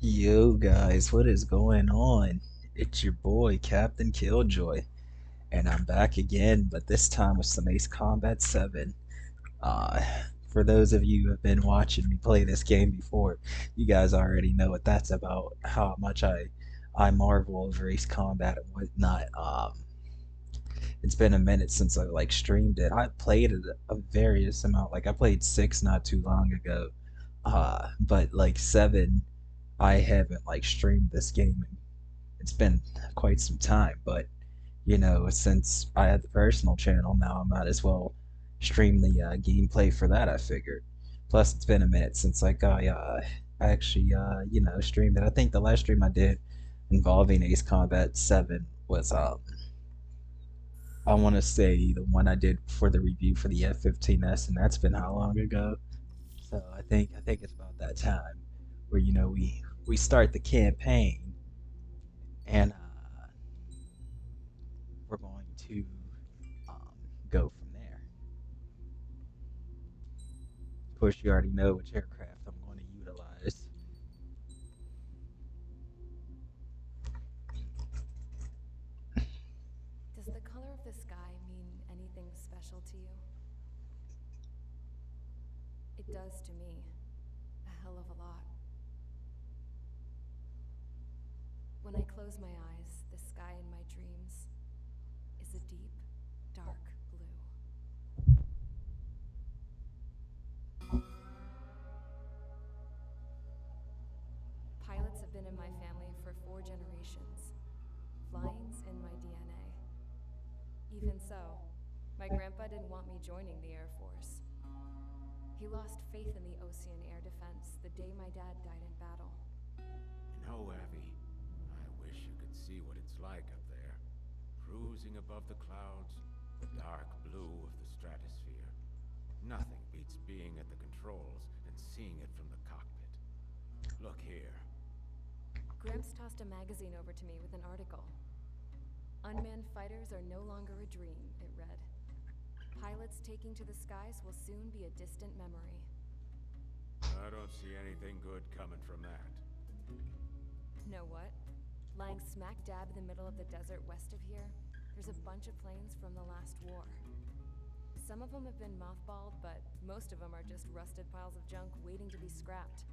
Yo, guys, what is going on? It's your boy, Captain Killjoy, and I'm back again, but this time with some Ace Combat 7. Uh, for those of you who have been watching me play this game before, you guys already know what that's about, how much I marvel over Ace Combat and whatnot. It's been a minute since I streamed it. I played it a various amount. Like I played 6 not too long ago. But like 7 I haven't streamed this game. It's been quite some time, but since I have the personal channel now, I might as well stream the gameplay for that. I figured. Plus, it's been a minute since I actually streamed it. I think the last stream I did involving Ace Combat 7 was I want to say the one I did for the review for the F-15S, and that's been how long ago? So I think it's about that time where we start the campaign and we're going to um, go from there. Of course, you already know which aircraft I'm going to utilize. Does the color of the sky mean anything special to you? It does to me. A hell of a lot. When I close my eyes, the sky in my dreams is a deep, dark blue. Pilots have been in my family for 4 generations. Flying's in my DNA. Even so, my grandpa didn't want me joining the Air Force. He lost faith in the Ocean Air Defense the day my dad died in battle. You know, Abby, I wish you could see what it's like up there. Cruising above the clouds, the dark blue of the stratosphere. Nothing beats being at the controls and seeing it from the cockpit. Look here. Gramps tossed a magazine over to me with an article. Unmanned fighters are no longer a dream, it read. Pilots taking to the skies will soon be a distant memory. I don't see anything good coming from that. Know what? Lying smack dab in the middle of the desert west of here, there's a bunch of planes from the last war. Some of them have been mothballed, but most of them are just rusted piles of junk waiting to be scrapped.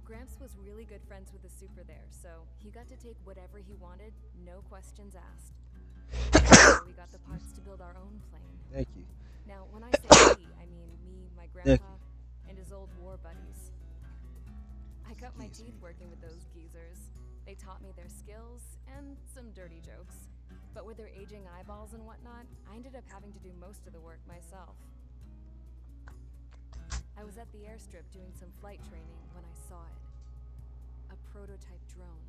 Gramps was really good friends with the super there, so he got to take whatever he wanted, no questions asked. So we got the parts to build our own plane. Thank you. Now, when I say we, I mean me, my Thank grandpa, and his old war buddies. I cut my Excuse teeth me. working with those geezers. They taught me their skills and some dirty jokes. But with their aging eyeballs and whatnot, I ended up having to do most of the work myself. I was at the airstrip doing some flight training when I saw it. A prototype drone.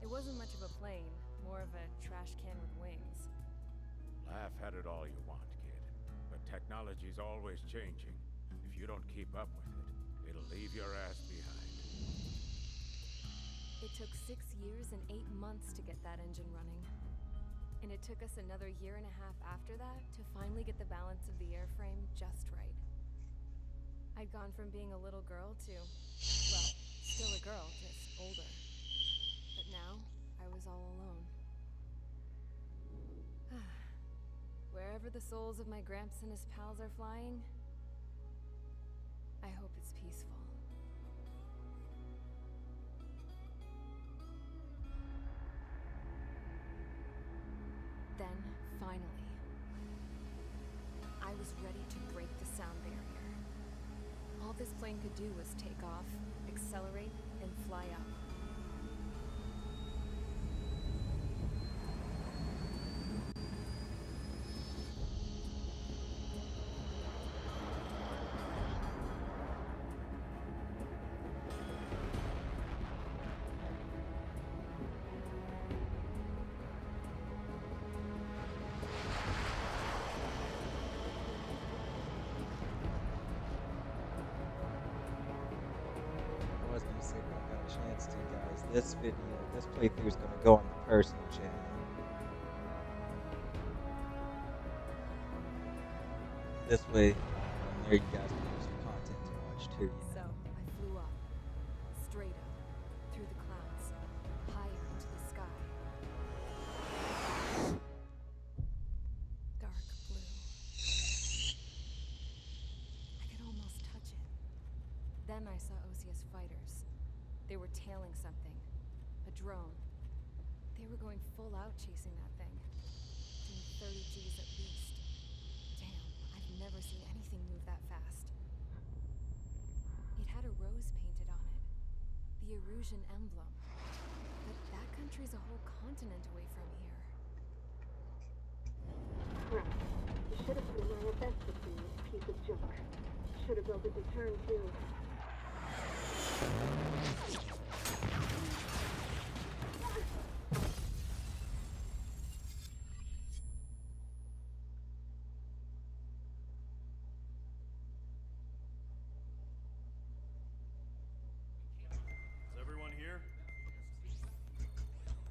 It wasn't much of a plane, more of a trash can with wings. Laugh at it all you want, kid. But technology's always changing. If you don't keep up with it, it'll leave your ass behind. It took 6 years and 8 months to get that engine running. And it took us another year and a half after that to finally get the balance of the airframe just right. I'd gone from being a little girl to, well, still a girl, just older. But now, I was all alone. Wherever the souls of my Gramps and his pals are flying, I hope it's peaceful. Then, finally, I was ready to break the sound barrier. All this plane could do was take off, accelerate, and fly up. I was gonna say when I got a chance to, guys. This playthrough is gonna go on the personal channel. This way, there you guys can have some content to watch too. So, I flew up. Straight up. Then I saw Osius fighters. They were tailing something. A drone. They were going full out chasing that thing. Doing 30 Gs at least. Damn, I've never seen anything move that fast. It had a rose painted on it. The Erusian emblem. But that country's a whole continent away from here. Crap. You should have put in my event with you, piece of junk. Should have built a return too. Is everyone here?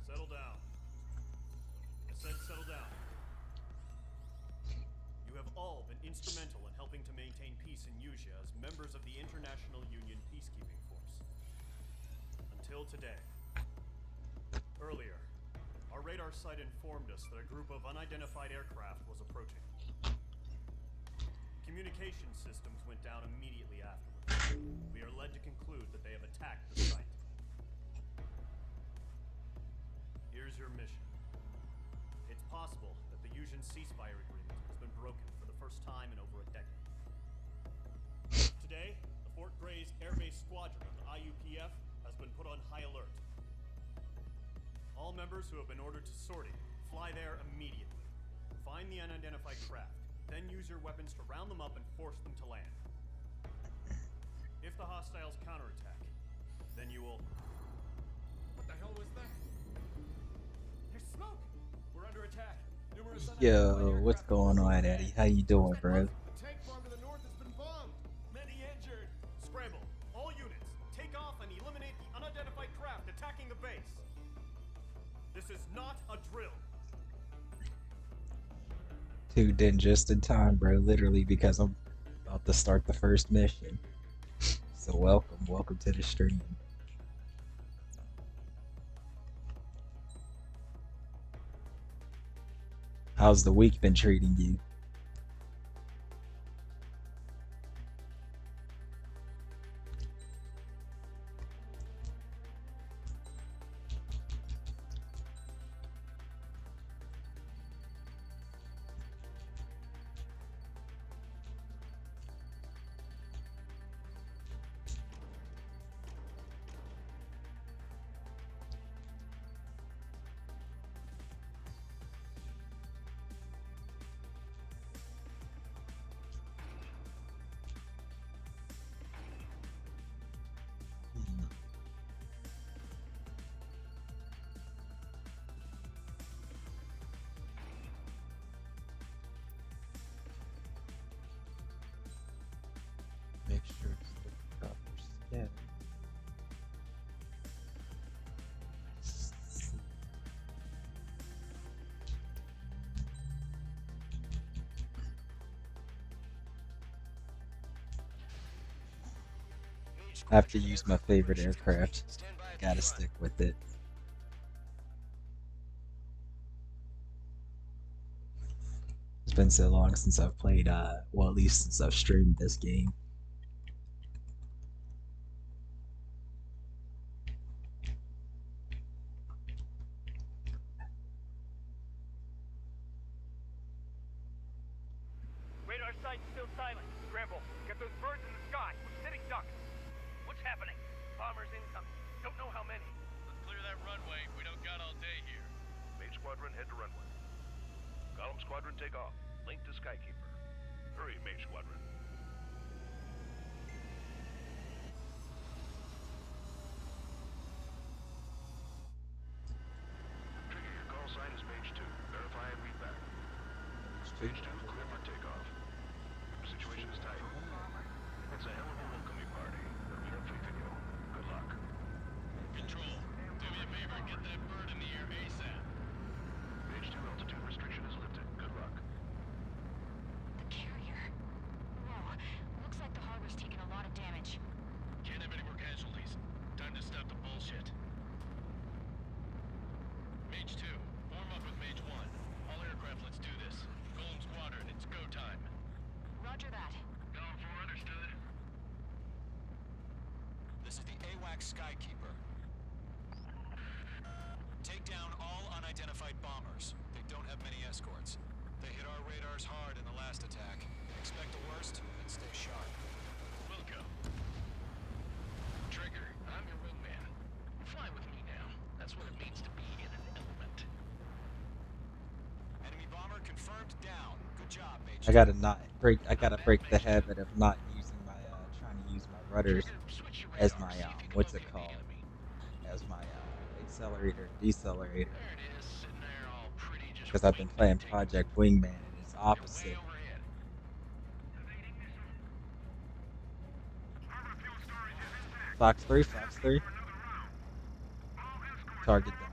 Settle down. I said settle down. You have all been instrumental in helping to maintain peace in Yuzha as members of the International Union Peacekeeping Force. Until today. Earlier, our radar site informed us that a group of unidentified aircraft was approaching. Communication systems went down immediately afterwards. We are led to conclude that they have attacked the site. Here's your mission. It's possible that the Yuzhan ceasefire agreement has been broken for the first time in over a decade. Today, the Fort Grays Air Base Squadron of the IUPF has been put on high alert. All members who have been ordered to sortie, fly there immediately. Find the unidentified craft, then use your weapons to round them up and force them to land. If the hostiles counterattack, then you will... What the hell was that? There's smoke! We're under attack. Numerous Yo, what's going on, Eddie? How you doing, bro? Tank farm to the north has been bombed. Many injured. Scramble. All units, take off and eliminate the unidentified craft attacking the base. This is not a drill. Tuned in just in time, bro. Literally because I'm about to start the first mission. So welcome to the stream. How's the week been treating you? Make sure it's the proper scan. I have to use my favorite aircraft. Gotta stick with it. It's been so long since I've played, well, at least since I've streamed this game. Radar site still silent. Scramble. Get those birds in the sky. We're sitting ducks. What's happening? Bombers incoming. Don't know how many. Let's clear that runway. We don't got all day here. Mage Squadron, head to runway. Column Squadron, take off. Link to Skykeeper. Hurry, Mage Squadron. Trigger, your call sign is Mage 2. Verify and read back. Mage 2, clear for takeoff. The situation is tight. It's a hell of a welcoming party, but we don't faith in you. Good luck. Control, do me a favor and get that bird in the air ASAP. Mage 2, altitude restriction is lifted. Good luck. The carrier. Whoa. Looks like the harbor's taken a lot of damage. Can't have any more casualties. Time to stop the bullshit. Mage 2, form up with Mage 1. All aircraft, let's do this. Golem Squadron, Airwax Skykeeper. Take down all unidentified bombers. They don't have many escorts. They hit our radars hard in the last attack. Expect the worst and stay sharp. Wilco. Trigger, I'm your wingman. Fly with me now. That's what it means to be in an element. Enemy bomber confirmed down. Good job, Mage. I gotta not break. I gotta break the habit of not using my trying to use my rudders Trigger, switch your as radar, my see if you can what's it locate the called? enemy. As my accelerator, decelerator. There it is, sitting there all pretty, just Because I've been playing waiting to take Project Wingman and it's way opposite. overhead. Fox 3, Fox 3. Target down.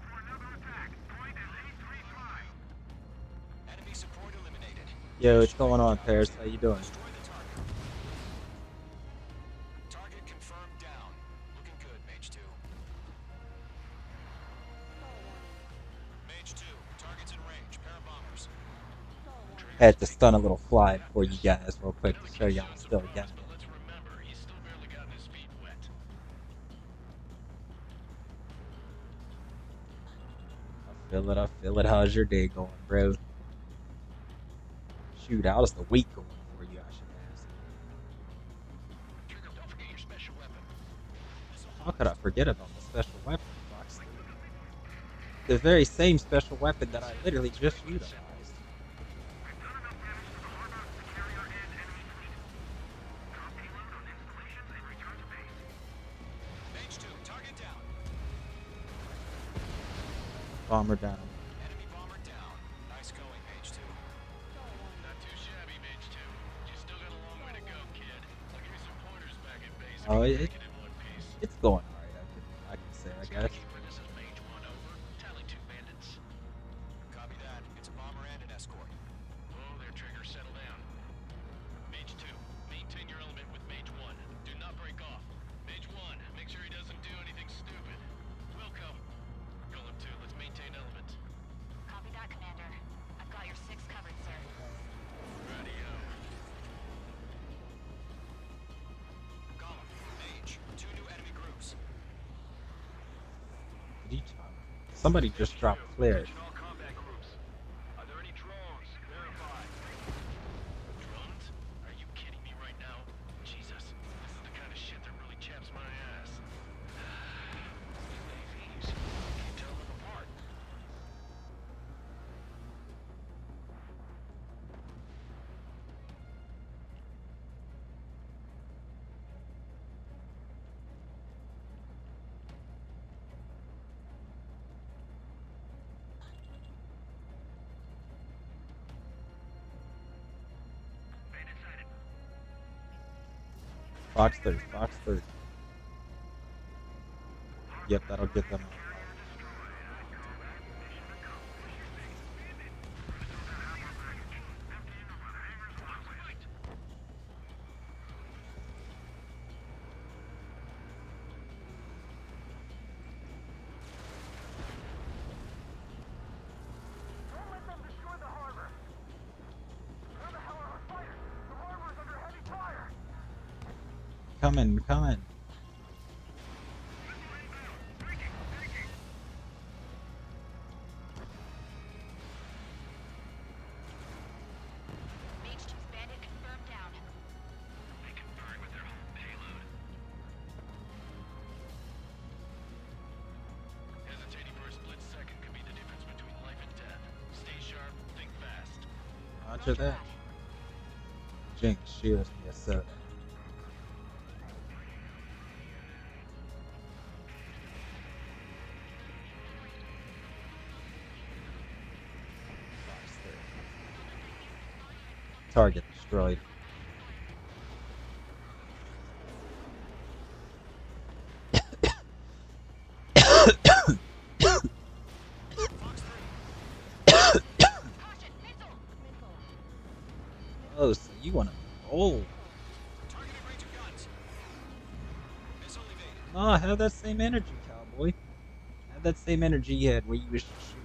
Enemy support eliminated. Yo, what's going on, Paris? How you doing? Destroy the target. Target confirmed down. Looking good, Mage 2. Mage 2, target's in range. Pair of bombers. Had to stun a little fly for you guys real quick to show y'all I'm still got it. But let's remember, he's still barely gotten his feet wet. I feel it. How's your day going, bro? Shoot, how's the week going for you, I should ask. Trigger, don't forget your special weapon. How could I forget about the special weapon, Fox 3? The very same special weapon that I literally just utilized. Mage 2, target down. Bomber down. Enemy bomber down. Nice going, Mage 2. Not too shabby, Mage 2. You still got a long way to go, kid. I'll give you some pointers back at base if Oh, you it, can make it in one piece. it's going alright, I can say, I guess. Skykeeper, this is Mage 1 over. Tally 2 bandits. Copy that. It's a bomber and an escort. Oh, there, Trigger, settle down. Mage 2, maintain your element with Mage 1. Do not break off. Mage 1, make sure he doesn't do anything stupid. Wilco. Golem 2, let's maintain element. Copy that, Commander. I've got your 6 covered, sir. Radio. Golem, Mage, 2 new enemy groups. Somebody just dropped flares. Attention all combat groups. Are there any drones? Verify. Drones? Are you kidding me right now? Jesus, this is the kind of shit that really chaps my ass. UAVs. Can't tell them apart. Fox 3, Fox 3. Yep, that'll get them. Don't let them destroy the harbor! Where the hell are our fighters? The harbor's under heavy fire! Coming. Mage 2's bandit confirmed down. They can burn with their whole payload. Hesitating for a split second could be the difference between life and death. Stay sharp, think fast. Roger that. Jinx, shields me a soda. Fox 3. Target destroyed. Caution, missile! Oh, so you want to? Oh, Targeting range of guns. Missile evaded. no, have that same energy, cowboy. Have that same energy you had when you was shooting.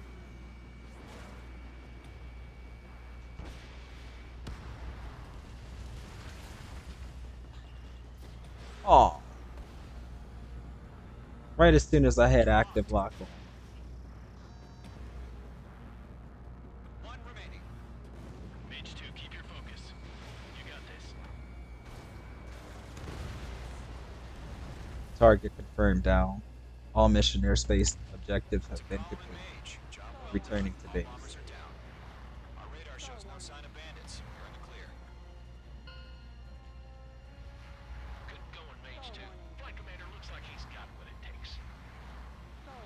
Oh, Right as soon as I had active lock on. One remaining. Mage 2, keep your focus. You got this. Target confirmed down. All mission airspace objectives have been All in completed. Mage. Job well Returning done. to All base. bombers are down. Our radar shows no sign of bandits. You're in the clear. Good going, Mage 2. Flight Commander looks like he's got what it takes.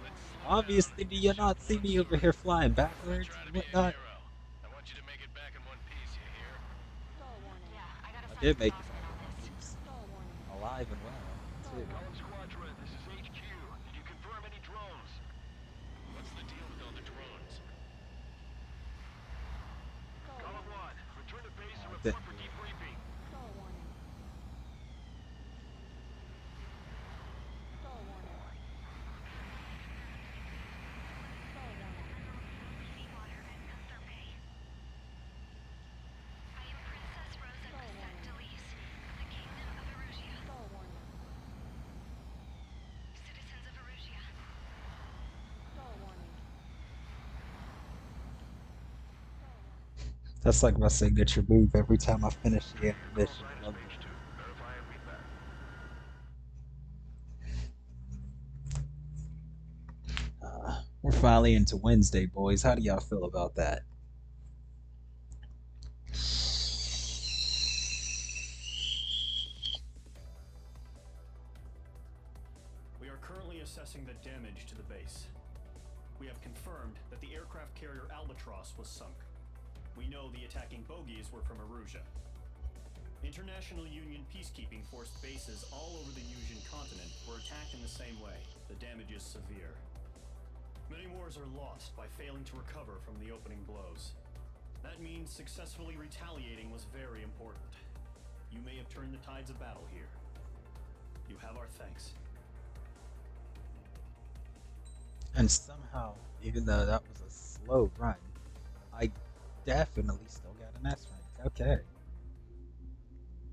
Let's slow Obviously, down do and you shoot not see one me over slug. here flying Don't backwards try to and be a whatnot? hero. I want you to make it back in one piece, you hear? Yeah, I got I a did second make it exhaust back. on this. He's alive and well, too. Collins Squadron, this is HQ. Did you confirm any drones? What's the deal with all the drones? Column 1, return to base and Oh, report for debriefing. I am Princess Rosa Delise of the Kingdom of Erusia. Citizens of Erusia. That's like my signature move every time I finish the Call mission. sign is Love Mage 2. Verify and read back. We're finally into Wednesday, boys. How do y'all feel about that? We are currently assessing the damage to the base. We have confirmed that the aircraft carrier Albatross was sunk. We know the attacking bogies were from Erusia. International Union peacekeeping force bases all over the Yusian continent were attacked in the same way. The damage is severe. Many wars are lost by failing to recover from the opening blows. That means successfully retaliating was very important. You may have turned the tides of battle here. You have our thanks. And somehow, even though that was a slow run, I definitely still got an S rank. Okay.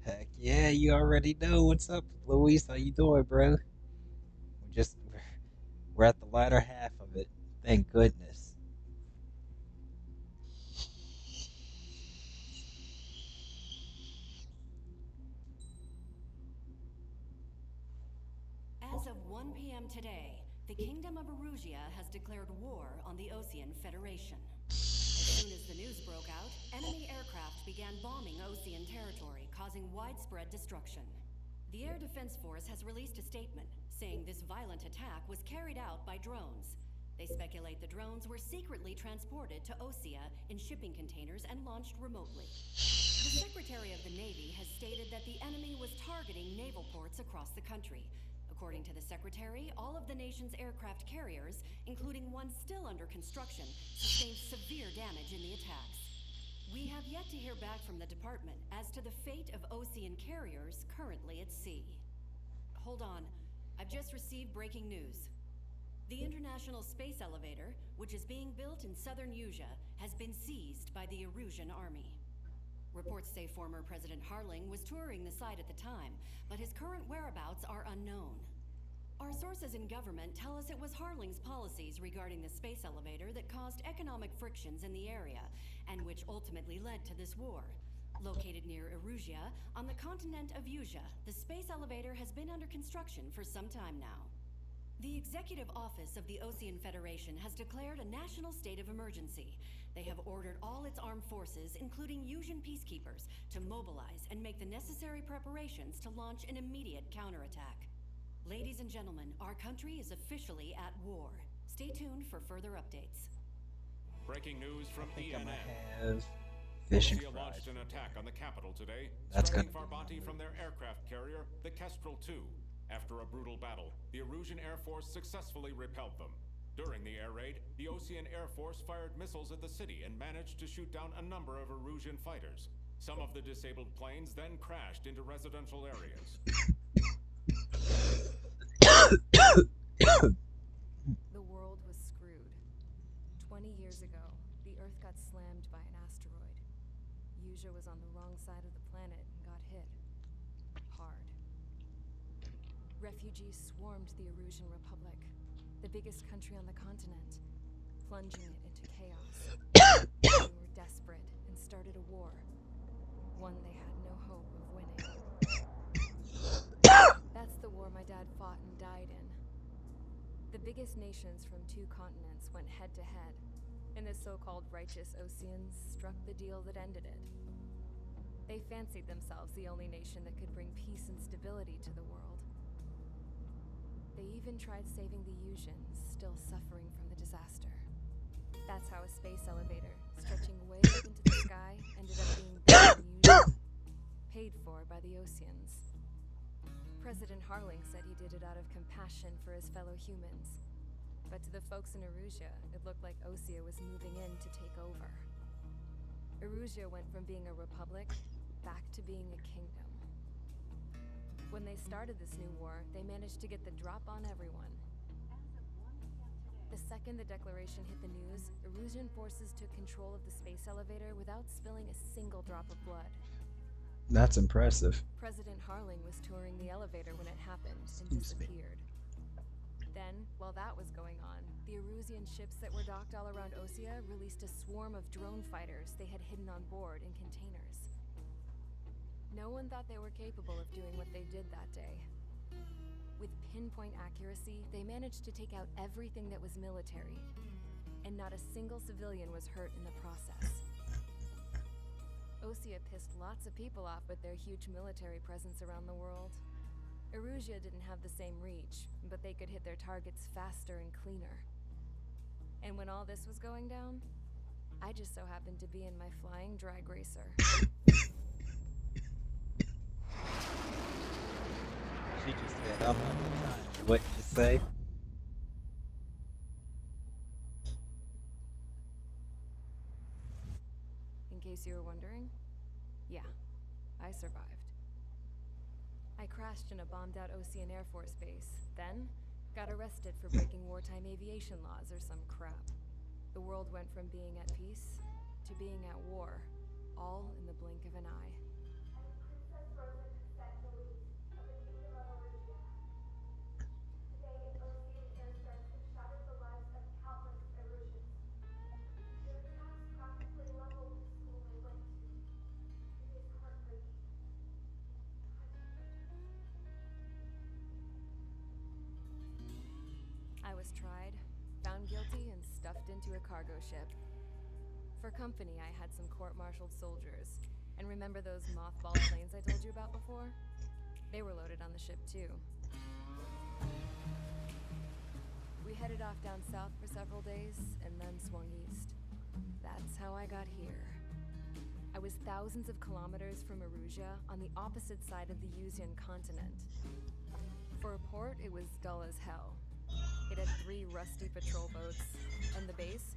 Heck yeah, you already know what's up, Luis. How you doing, bro? We're at the latter half of it. Thank goodness. As of 1 p.m. today, the Kingdom of Erusia has declared war on the Osean Federation. As soon as the news broke out, enemy aircraft began bombing Osean territory, causing widespread destruction. The Air Defense Force has released a statement saying this violent attack was carried out by drones. They speculate the drones were secretly transported to Osea in shipping containers and launched remotely. The Secretary of the Navy has stated that the enemy was targeting naval ports across the country. According to the Secretary, all of the nation's aircraft carriers, including one still under construction, sustained severe damage in the attacks. We have yet to hear back from the department as to the fate of Osean carriers currently at sea. Hold on, I've just received breaking news. The International Space Elevator, which is being built in southern Yusia, has been seized by the Erusian army. Reports say former President Harling was touring the site at the time, but his current whereabouts are unknown. Our sources in government tell us it was Harling's policies regarding the space elevator that caused economic frictions in the area, and which ultimately led to this war. Located near Erusia, on the continent of Yusia, the space elevator has been under construction for some time now. The Executive Office of the Osean Federation has declared a national state of emergency. They have ordered all its armed forces, including Yusian peacekeepers, to mobilize and make the necessary preparations to launch an immediate counterattack. Ladies and gentlemen, our country is officially at war. Stay tuned for further updates. Breaking news from I think I'm ENN. gonna have fish and Russia fries. launched an attack on the capital today, That's striking gonna be Farbanti from their aircraft carrier, the Kestrel II. After a brutal battle, the Erusian Air Force successfully repelled them. During the air raid, the Osean Air Force fired missiles at the city and managed to shoot down a number of Erusian fighters. Some of the disabled planes then crashed into residential areas. The world was screwed. 20 years ago, the Earth got slammed by an asteroid. Yusia was on the wrong side of the planet and got hit. Hard. refugees swarmed the Erusian Republic, the biggest country on the continent, plunging it into chaos. They were desperate and started a war, one they had no hope of winning. That's the war my dad fought and died in. The biggest nations from 2 continents went head to head, and the so-called righteous Oseans struck the deal that ended it. They fancied themselves the only nation that could bring peace and stability to the world. They even tried saving the Yusians, still suffering from the disaster. That's how a space elevator, stretching way up into the sky, ended up being built in Yusia, paid for by the Oseans. President Harling said he did it out of compassion for his fellow humans. But to the folks in Erusia, it looked like Osea was moving in to take over. Erusia went from being a republic back to being a kingdom. When they started this new war, they managed to get the drop on everyone. The second the declaration hit the news, Erusian forces took control of the space elevator without spilling a single drop of blood. That's impressive. President Harling was touring the elevator when it happened and disappeared. Then, while that was going on, the Erusian ships that were docked all around Osea released a swarm of drone fighters they had hidden on board in containers. No one thought they were capable of doing what they did that day. With pinpoint accuracy, they managed to take out everything that was military, and not a single civilian was hurt in the process. Osea pissed lots of people off with their huge military presence around the world. Erusia didn't have the same reach, but they could hit their targets faster and cleaner. And when all this was going down, I just so happened to be in my flying drag racer. She just said, I'm on the time. What you say? In case you were wondering, yeah, I survived. I crashed in a bombed-out Osean Air Force base, then got arrested for breaking wartime aviation laws or some crap. The world went from being at peace to being at war, all in the blink of an eye. I was tried, found guilty, and stuffed into a cargo ship. For company, I had some court-martialed soldiers. And remember those mothballed planes I told you about before? They were loaded on the ship, too. We headed off down south for several days, and then swung east. That's how I got here. I was thousands of kilometers from Erusia, on the opposite side of the Yusian continent. For a port, it was dull as hell. It had 3 rusty patrol boats, and the base?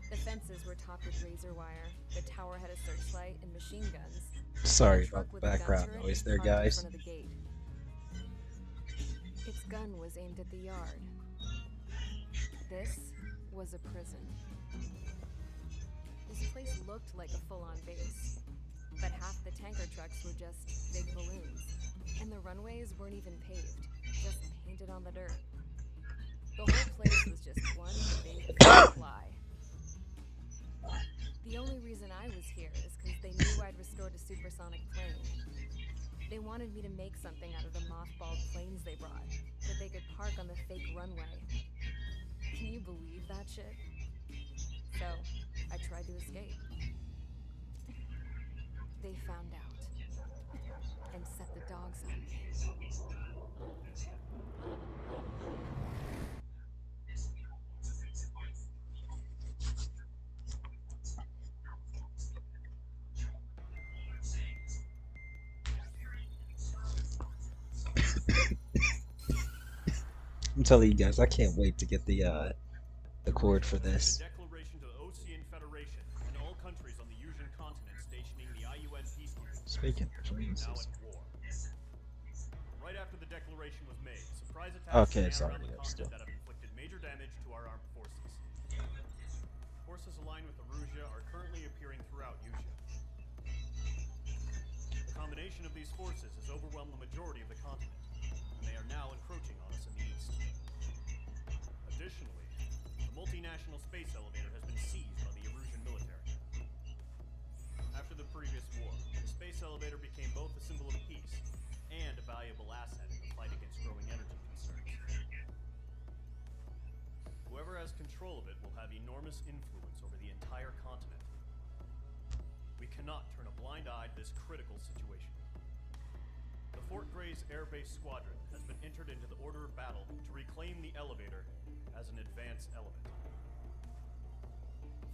The fences were topped with razor wire, the tower had a searchlight and machine guns. Sorry about the background noise there, guys. In front of the gate. Its gun was aimed at the yard. This was a prison. This place looked like a full-on base, but half the tanker trucks were just big balloons, and the runways weren't even paved, just painted on the dirt. The whole place was just one big fly. The only reason I was here is because they knew I'd restored a supersonic plane. They wanted me to make something out of the mothballed planes they brought, that they could park on the fake runway. Can you believe that shit? So, I tried to escape. They found out, and set the dogs on me. I'm telling you guys, I can't wait to get the cord for this. Declaration to the Osean Federation and all countries on the Yusian continent stationing the IUN peacekeepers. Speaking of Now Jesus. at war. Right after the declaration was made, surprise attacks Okay, began sorry, around the yeah, still. continent that have inflicted major damage to our armed forces. Forces aligned with Erusia are currently appearing throughout Yusia. The combination of these forces has overwhelmed the majority of the continent, and they are are now encroaching on us in the east. Additionally, the multinational space elevator has been seized by the Erusian military. After the previous war, the space elevator became both a symbol of peace and a valuable asset in the fight against growing energy concerns. Whoever has control of it will have enormous influence over the entire continent. We cannot turn a blind eye to this critical situation. The Fort Grays Air Base Squadron has been entered into the order of battle to reclaim the elevator as an advance element.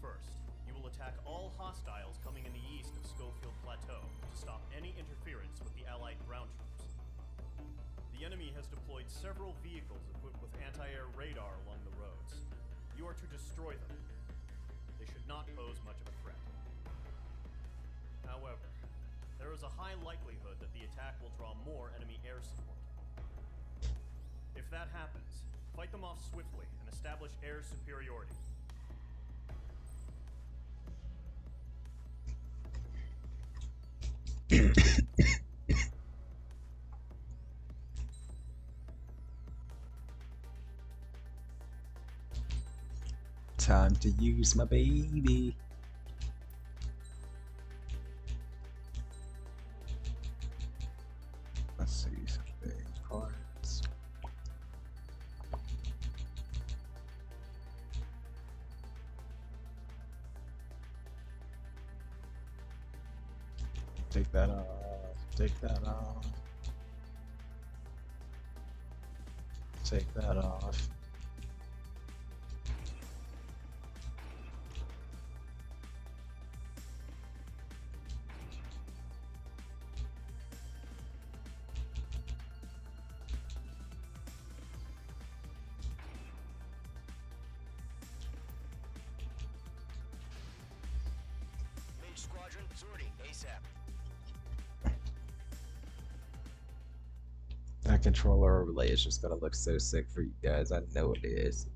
First, you will attack all hostiles coming in the east of Schofield Plateau to stop any interference with the Allied ground troops. The enemy has deployed several vehicles equipped with anti-air radar along the roads. You are to destroy them. They should not pose much of a threat. However, there is a high likelihood that the attack will draw more enemy air support. If that happens, fight them off swiftly and establish air superiority. Time to use my baby. Let's see some big parts. Take that off. Take that off. Take that off. Squadron, sorting ASAP. That controller overlay is just gonna look so sick for you guys. I know it is.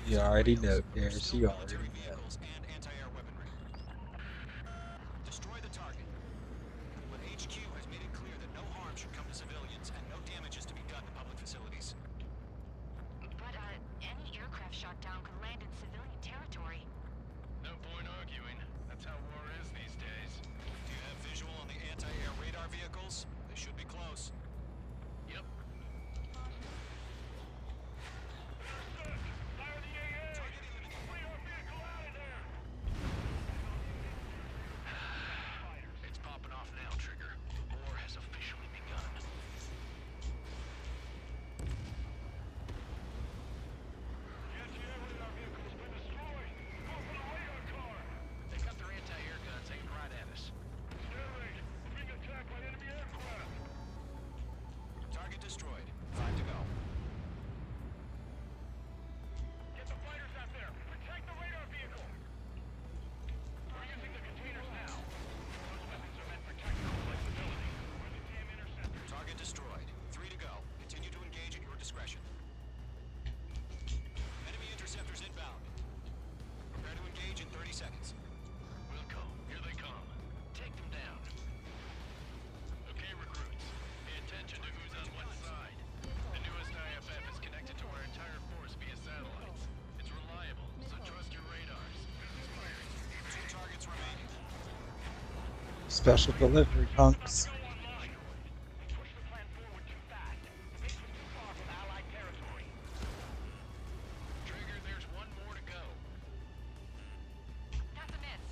You already know, Garrus. You already know. And anti-air weaponry. Destroy the target. But HQ has made it clear that no harm should come to civilians and no damage is to be done to public facilities. But, any aircraft shot down could land in civilian territory. No point arguing. That's how war is these days. Do you have visual on the anti-air radar vehicles? They should be close. Yep. It's popping off now, Trigger. The war has officially begun. They got their anti-air guns aimed right at us. Target destroyed. 5 to go. Get the fighters out there. Protect the radar vehicle. We're using the containers now. Those weapons are meant for tactical flexibility. We're the damn interceptor. Target destroyed. 3 to go. Continue to engage at your discretion. Enemy interceptors inbound. Prepare to engage in 30 seconds. Wilco, here they come. Take them down. Okay, recruits. Pay attention to who's on what side. The newest IFF is connected to our entire force via satellites. It's reliable, so trust your radars. 2 targets remaining. Special delivery, punks. Push the plan forward too fast. The base was too far from Allied territory. Trigger, there's one more to go. That's a miss.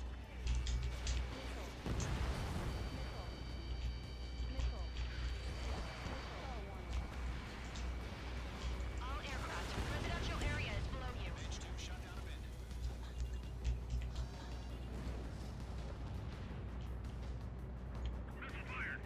All aircraft, residential area is below you. Mage 2 shot down a bandit. Missile fired.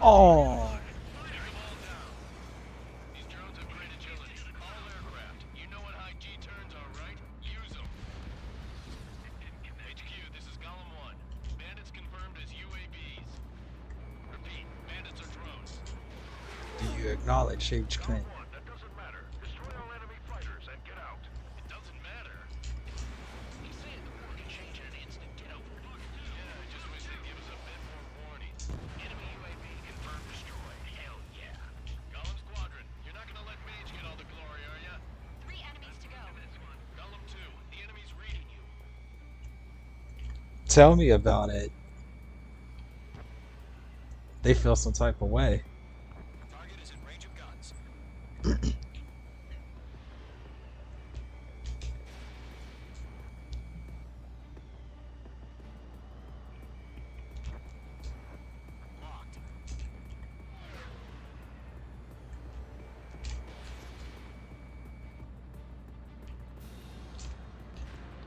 Oh, These drones have great agility. All aircraft. You know what high G turns are, right? Use them. HQ, this is Golem 1. Bandits confirmed as UAVs. Repeat, bandits are drones. do you acknowledge HQ? One, that doesn't matter. Destroy all enemy fighters and get out. It doesn't matter. He's saying the war can change in an instant. Get out. Yeah, I just wish they'd give us a bit more warning. Enemy UAV confirmed destroyed. Hell yeah. Golem Squadron, you're not gonna let Mage get all the glory, are ya? 3 enemies to go. Golem 2, the enemy's reading you. Tell me about it. They feel some type of way. Target is in range of guns. Locked.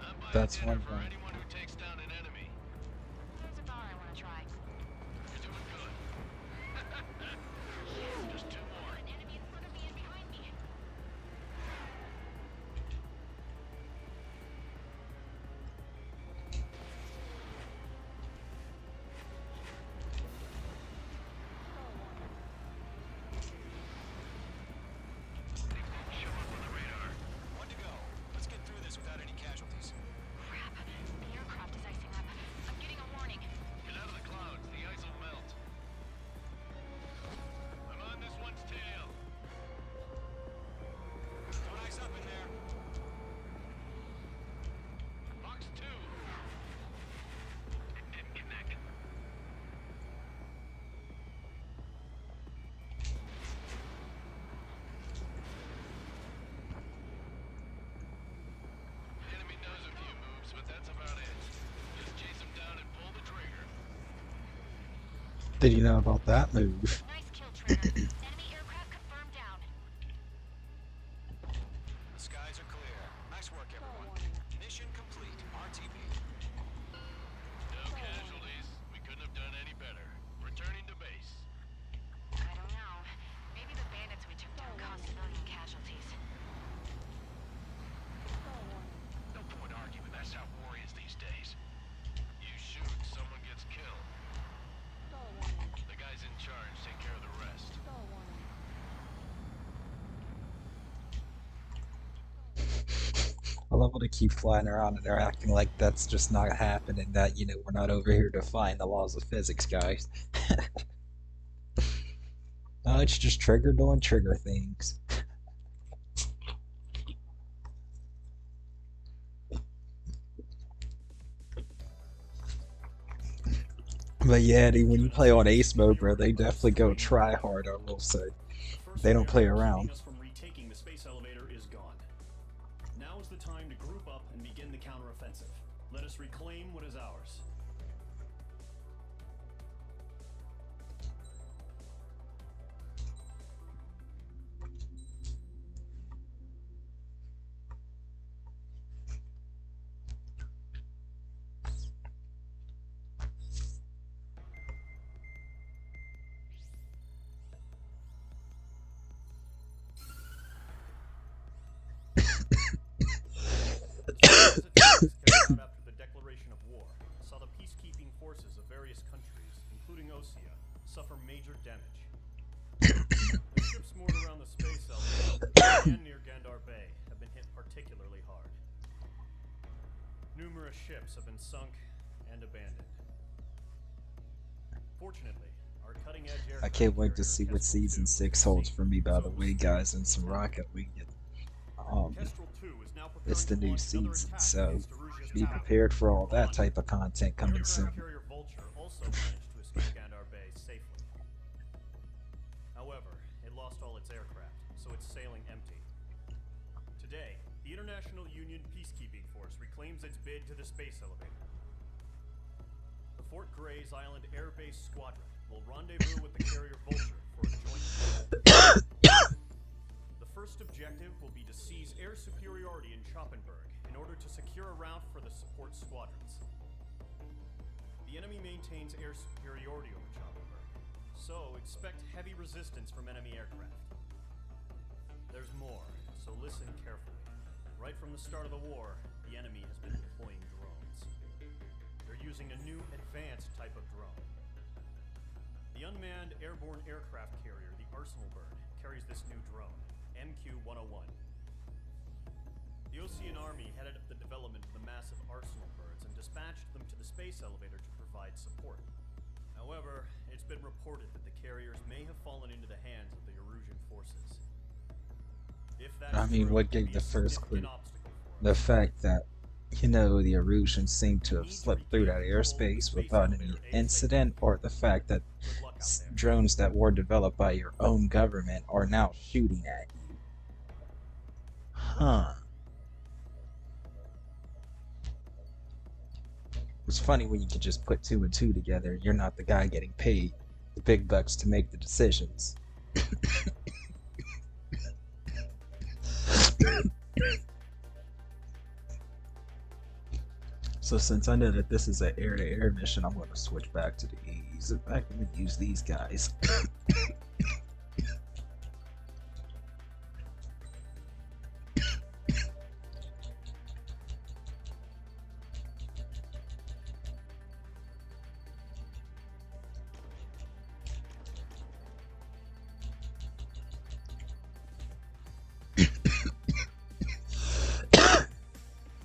I'm buying That's dinner one for thing. anyone who takes down an enemy. There's a bar I want to try. You're doing good. Just 2 more. An enemy in front of me and behind me. One to go. Let's get through this without any casualties. Crap. The aircraft is icing up. I'm getting a warning. Get out of the clouds, the ice will melt. I'm on this one's tail. Don't ice up in there. Box 2. Didn't connect. The enemy knows a few moves, but that's about it. Just chase him down and pull the trigger. Did you know about that move? Nice kill, Trigger. Enemy aircraft confirmed down. The skies are clear. Nice work, everyone. Mission complete. RTB. No casualties. We couldn't have done any better. Returning to base. I don't know. Maybe the bandits we took down caused civilian casualties. No point arguing. That's how war is these days. You shoot, someone gets killed. The guys in charge take care of the rest. I love how they keep flying around and they're acting like that's just not happening, that, you know, we're not over here defying the laws of physics, guys. No, it's just Trigger doing Trigger things. But yeah, dude, when you play on Ace mode, bro, they definitely go try hard, I will say. They don't play around. Us from retaking the space elevator is gone. Now is the time to group up and begin the counteroffensive. Let us reclaim what is ours. Carried out after the declaration of war saw the peacekeeping forces of various countries, including Osea, suffer major damage. The ships moored around the space elevator and near Gandar Bay have been hit particularly hard. Numerous ships have been sunk and abandoned. Fortunately, our cutting-edge aircraft I can't wait to carrier see what Kestrel Season 2 6 is holds safe for me, by and the so way, is guys, and some Kestrel Rocket League. Kestrel 2 is now preparing It's the to new launch another season, attack so against Erusia's be tower. prepared for all that type of content coming Aircraft soon. carrier Vulture also managed to escape Gandar Bay safely. However, it lost all its aircraft, so it's sailing empty. Today, the International Union Peacekeeping Force reclaims its bid to the space elevator. The Fort Gray's Island Air Base Squadron will rendezvous with the carrier Vulture for a joint mission. The first objective will be to seize air superiority in Schoppenberg in order to secure a route for the support squadrons. The enemy maintains air superiority over Schoppenberg, So expect heavy resistance from enemy aircraft. There's more, so listen carefully. Right from the start of the war, the enemy has been deploying drones. They're using a new advanced type of drone. The unmanned airborne aircraft carrier, the Arsenal Bird, carries this new drone, MQ-101. The Osean Army headed up the development of the massive Arsenal Birds and dispatched them to the space elevator to provide support. However, it's been reported that the carriers may have fallen into the hands of the Erusian forces. If that's I mean, true, what it could gave be the a first significant clue? obstacle for us. The fact that, you know, the Erusians seem to We have need to slipped through that regain control of the airspace space without any elevator ASAP. incident, or the fact that Good luck out there. drones that were developed by your own government are now shooting at you. Huh. It's funny when you can just put two and two together. You're not the guy getting paid the big bucks to make the decisions. So since I know that this is an air-to-air mission, I'm going to switch back to the E's. In fact, I'm going to use these guys.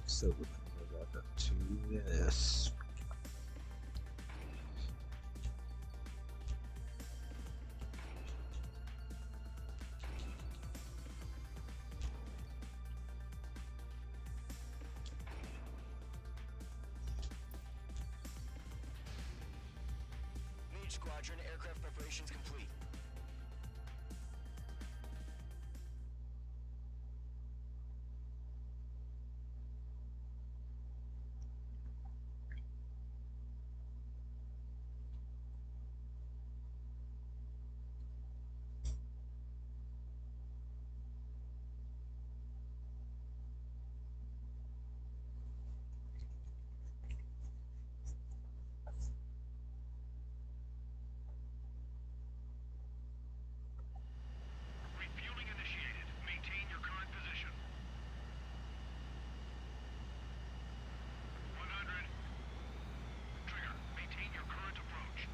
So we're going to go back up to this. Mage Squadron, aircraft preparations complete. Refueling initiated. Maintain your current position. 100. Trigger, maintain your current approach.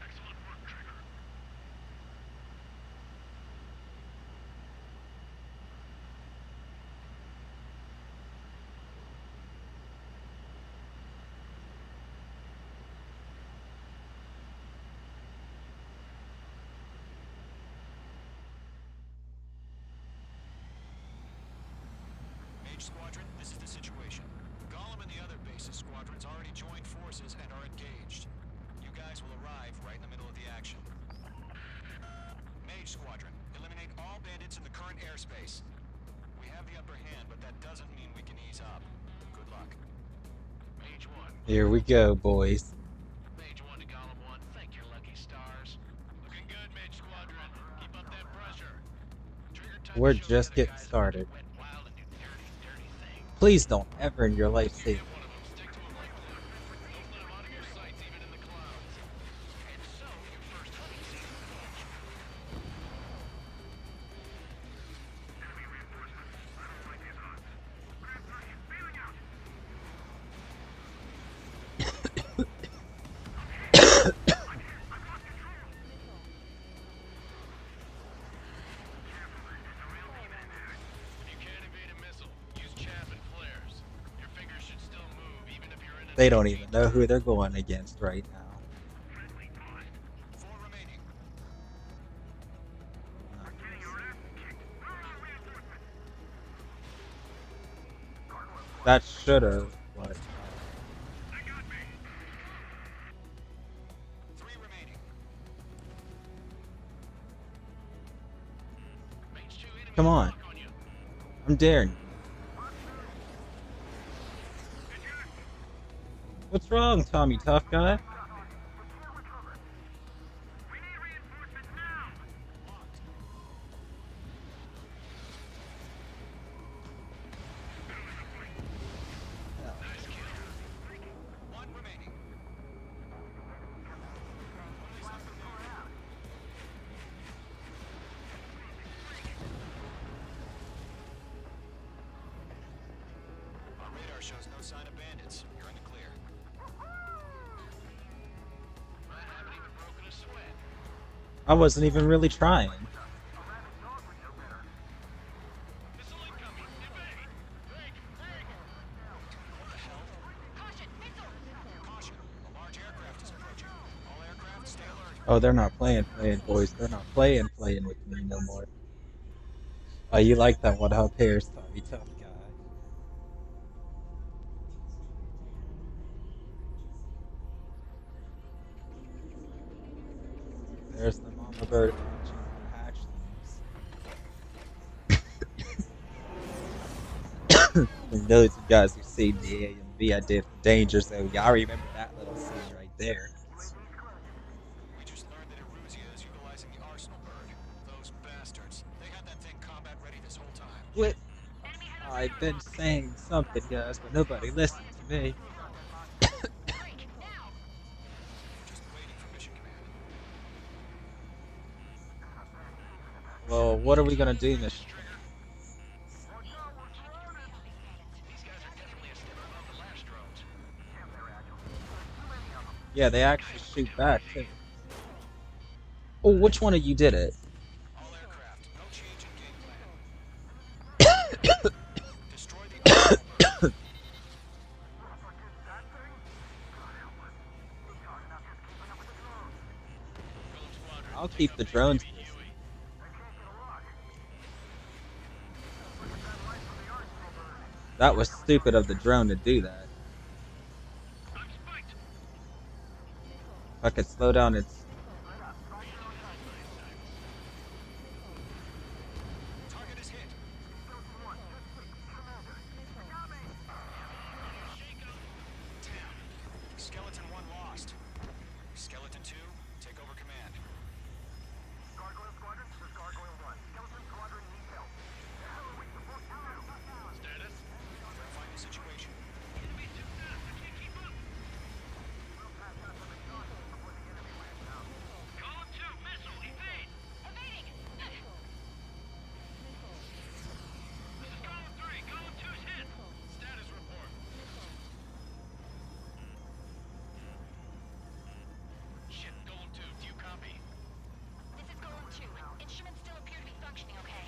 Excellent work, Trigger. Mage Squadron, this is the situation. Gollum and the other base's squadrons already joined forces and are engaged. You guys will arrive right in the middle of the action. Mage Squadron, eliminate all bandits in the current airspace. We have the upper hand, but that doesn't mean we can ease up. Good luck. Mage 1. Here we go, boys. Mage 1 to Gollum 1, thank your lucky stars. Looking good, Mage Squadron. Keep up that pressure. Trigger time to We're show the just other getting guys started. what went wild and do dirty, dirty things. Please don't ever in your life say Get one of them. Stick to him like glue. Don't let him out of your sights, even in the clouds. And so, your first hunting season. Enemy reinforcements. I don't like these odds. Grand Prix, bailing out. If you can't evade a missile, use chaff and flares. Your fingers should still move, even if you're in a... they don't even know who they're going against right now. 4 remaining. Getting your ass kicked. Reinforcements. That should have, but They got me. 3 remaining. Mage 2 enemy come on. lock on you. I'm daring you. What's wrong, Tommy Tough Guy? We need reinforcements now. Nice kill. 1 remaining. Radar shows no sign of bandits. You're in the clear. I haven't even broken a sweat. I wasn't even really trying. Missile incoming. Evade. Break. Break. What the hell? Caution, missile! Caution. A large aircraft is approaching. All aircraft, stay alert. Oh, they're not playing, boys. They're not playing with me no more. Oh, you like that one, huh, Pears? Tommy, tough guy. There's the mama bird hatching her hatchlings. And those of you guys who seen the AMV I did for Danger Zone, y'all remember that little scene right there. We just learned that Eruzia is utilizing the Arsenal bird. Those bastards. They had that thing combat ready this whole time. What? I've been saying something, guys, but nobody listened to me. Just waiting for mission command. Well, what are we gonna do, Mission? These guys are definitely a step above the last drones. Yeah, they actually shoot back too. Oh, which one of you did it? All aircraft, no change in game plan. Destroy the Arsenal bird. I'll keep the drones. That was stupid of the drone to do that. If I could slow down its... Target is hit. Damn. Skeleton 1 lost. Skeleton 2, take over command. Gargoyle Squadron, this is Gargoyle 1. Skeleton Squadron needs help. Status? Verifying the situation. Enemy's too fast. I can't keep up. Column 2, missile, evade. Evading! This is column 3. Column 2's hit. Status report. Shit, column 2, do you copy? This is Golem 2. Instruments still appear to be functioning okay.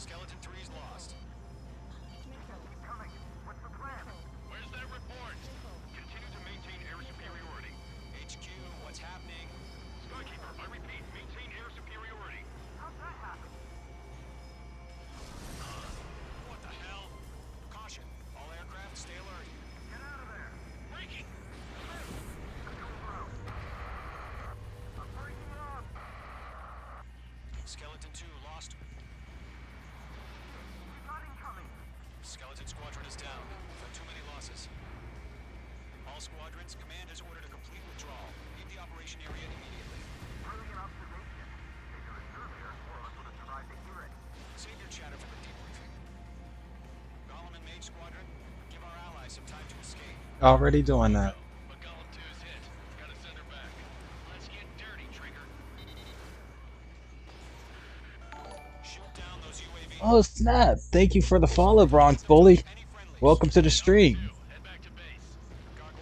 Skeleton 3 is lost. Where's that report? Continue to maintain air superiority. HQ, what's happening? Skykeeper, I repeat, maintain air superiority. What the hell? Caution. All aircraft, stay alert. Breaking. Skeleton 2 lost. Skeleton Squadron is down. We've had too many losses. All squadrons, command has ordered a complete withdrawal. Leave the operation area immediately. Save your chatter for the debriefing. Golem and Mage Squadron, give our allies some time to escape. Already doing that. But column 2's hit. Gotta send her back. Let's get dirty, Trigger. Shoot down those UAVs. Oh snap! Thank you for the follow, Bronx Bully. Any friendlies? Welcome to the stream. Head back to base. Gargoyle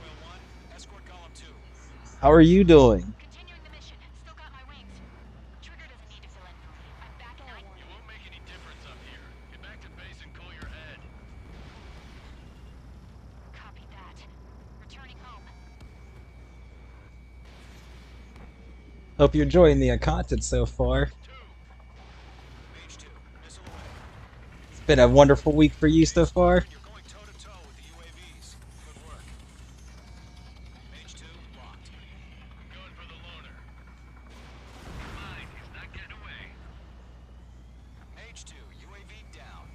1, escort Golem 2. How are you doing? Continuing the mission. Still got my wings. Trigger doesn't need to fill in for me. I'm back in You won't make any difference up here. Get back to base and cool your head. Copy that. Returning home. Hope you're enjoying the content so far. Mage 2, missile away. It's been a wonderful week for you so far. You're going toe-to-toe with the UAVs. Good work. Mage 2, locked. I'm going for the loner. Mine, he's not getting away. Mage 2, UAV down.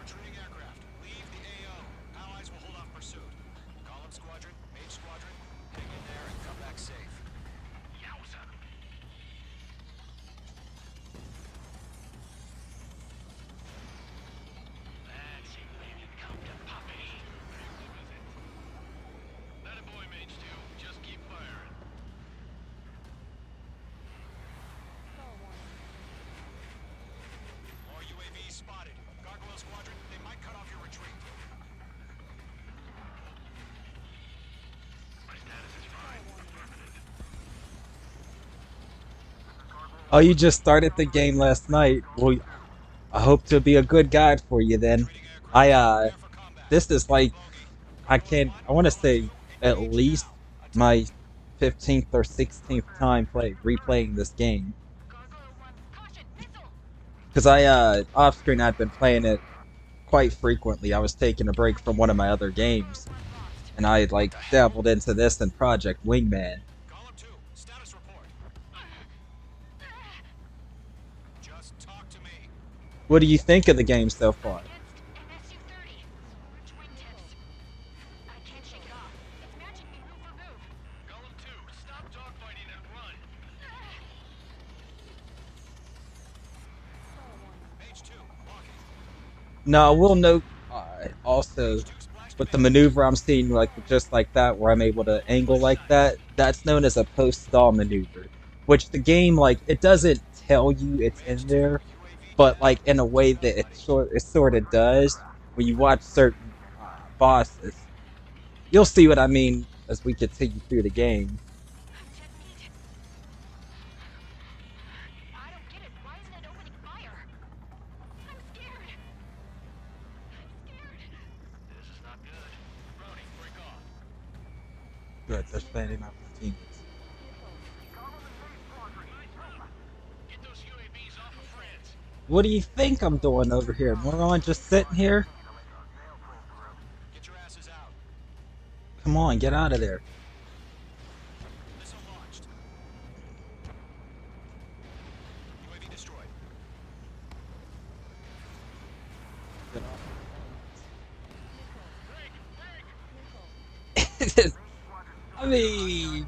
Retreating aircraft, leave the AO. Allies will hold off pursuit. Column Squadron, Mage Squadron, hang in there and come back safe. Yowza. That Oh, you just started the game last night. Well, I hope to be a good guide for you then. I this is like I want to say at least my 15th or 16th time replaying this game. Because off screen I'd been playing it quite frequently. I was taking a break from one of my other games, and I like dabbled into this and Project Wingman. Column 2, status report. Just talk to me. What do you think of the game so far? Golem 2, stop dogfighting and run. Mage 2, walking. No, we'll note also with the maneuver I'm seeing like just like that where I'm able to angle like that, that's known as a post-stall maneuver, which the game like it doesn't tell you it's in there, but like in a way that it sort of does when you watch certain bosses. You'll see what I mean as we continue through the game. I don't get it. Why isn't it opening fire? I'm scared. This is not good. Brody, break off. Good, they're standing up for teams. Get those UAVs off of France. What do you think I'm doing over here? Moron, just sitting here? Get your asses out. Come on, get out of there. Missile launched. UAV destroyed. I mean,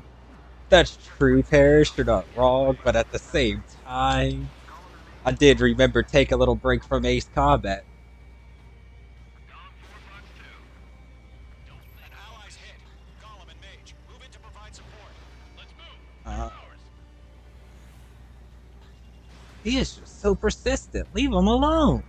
that's true, Parrish. You're not wrong, but at the same time, I did remember take a little break from Ace Combat. An ally's hit. Golem and Mage, move in to provide support. Let's move. Uh, he is just so persistent. Leave him alone.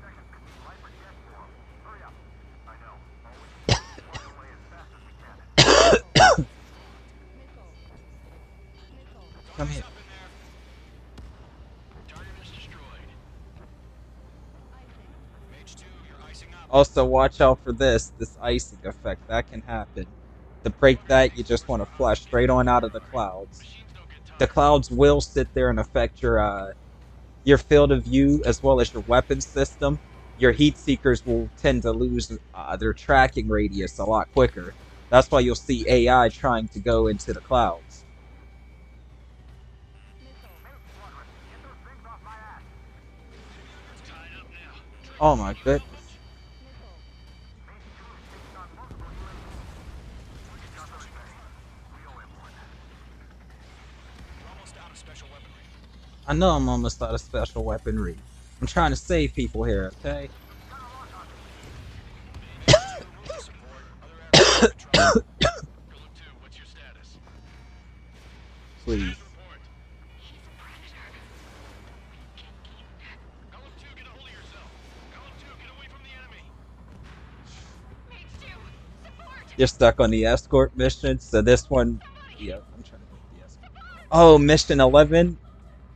Come here. Up in there. Target is destroyed. Mage 2, you're icing up. Also, watch out for this icing effect. That can happen. To break that, you just want to flash straight on out of the clouds. Machines don't get tired. The clouds will sit there and affect your field of view as well as your weapon system. Your heat seekers will tend to lose their tracking radius a lot quicker. That's why you'll see AI trying to go into the clouds. Tied up now. Oh my goodness. You're almost out of special weaponry. I know I'm almost out of special weaponry. I'm trying to save people here, okay? Mage 2, move to support. Other aircraft patrol. Golem 2, what's your status? Please. Report. Golem 2, get a hold of yourself. Golem 2, get away from the enemy. Mage 2, support! You're stuck on the escort mission, so this one... Yeah, I'm trying to get the escort. Oh, mission 11?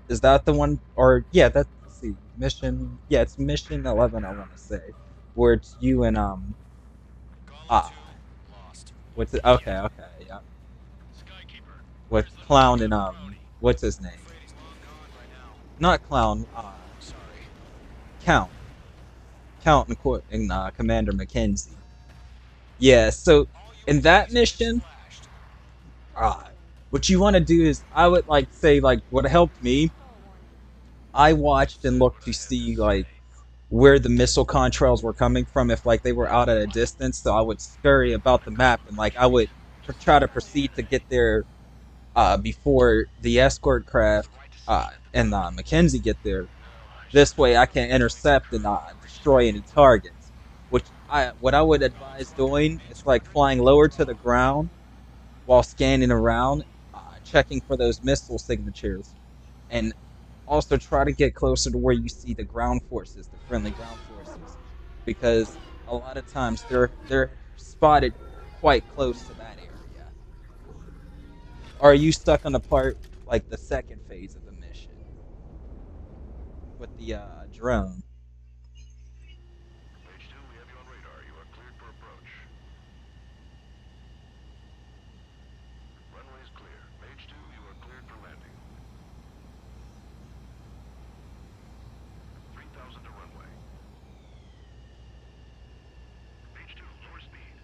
Is that the one? Or, yeah, let's see. Mission... Yeah, it's mission 11, I want to say. Where it's you and, Golem 2, lost. what's it? Okay, yeah. Skykeeper. With Clown and, what's his name? Afraid he's long gone by now. Not Clown, Sorry. Count. Count and Commander Mackenzie. Yeah, so in that mission, what you want to do is, I would like say, like, what helped me, I watched and looked to see, like, where the missile contrails were coming from, if, like, they were out at a distance, so I would scurry about the map, and, like, I would try to proceed to get there, before the escort craft, and, Mackenzie get there. This way I can intercept and, destroy any targets. What I would advise doing is, like, flying lower to the ground, while scanning around, checking for those missile signatures, and also try to get closer to where you see the ground forces, the friendly ground forces, because a lot of times they're spotted quite close to that area. Or are you stuck on the part like the second phase of the mission? the drone. Mage 2, we have you on radar. You are cleared for approach. Runway is clear. Mage 2, you are cleared for landing. 3,000 to runway. Mage 2, lower speed.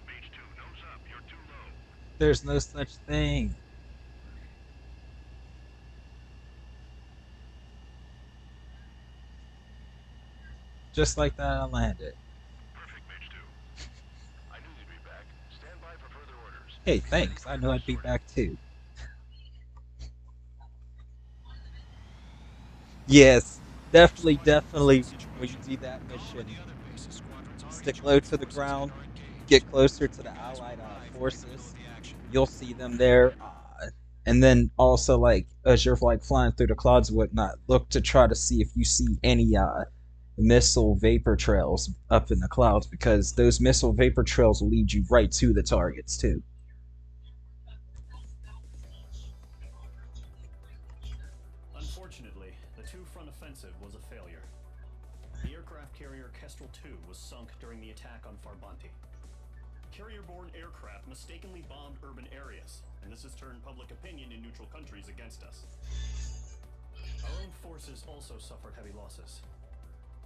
Mage 2, nose up. You're too low. There's no such thing. Just like that, I landed. Perfect, Mage 2. I knew you'd be back. Stand by for further orders. Hey, thanks. I knew I'd be back too. Yes, definitely. When you do that mission, stick low to the ground, get closer to the Allied forces. You'll see them there, and then also like as you're like flying through the clouds and whatnot, look to try to see if you see any missile vapor trails up in the clouds, because those missile vapor trails will lead you right to the targets too. Unfortunately, the two-front offensive was a failure. The aircraft carrier Kestrel II was sunk during the attack on Farbanti. Carrier-borne aircraft mistakenly bombed urban areas, and this has turned public opinion in neutral countries against us. Our own forces also suffered heavy losses.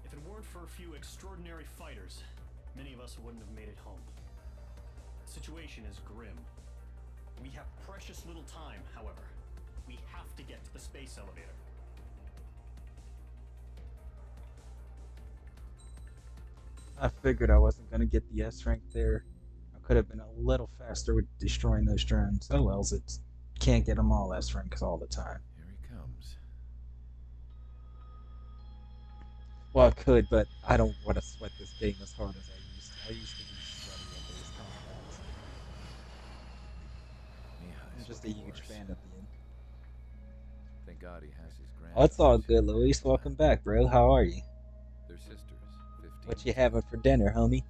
If it weren't for a few extraordinary fighters, many of us wouldn't have made it home. The situation is grim. We have precious little time, however. We have to get to the space elevator. I figured I wasn't gonna get the S rank there. I could have been a little faster with destroying those drones. Oh well, it can't get them all S ranks all the time. Here he comes. Well, I could, but I don't want to sweat this game as hard as I used to. I used to be sweaty at these combats. I'm just a huge fan at the end. Thank God he has his grand. Oh, it's all good, Luis. Welcome back, bro. How are you? They're sisters. 15. What you having for dinner, homie?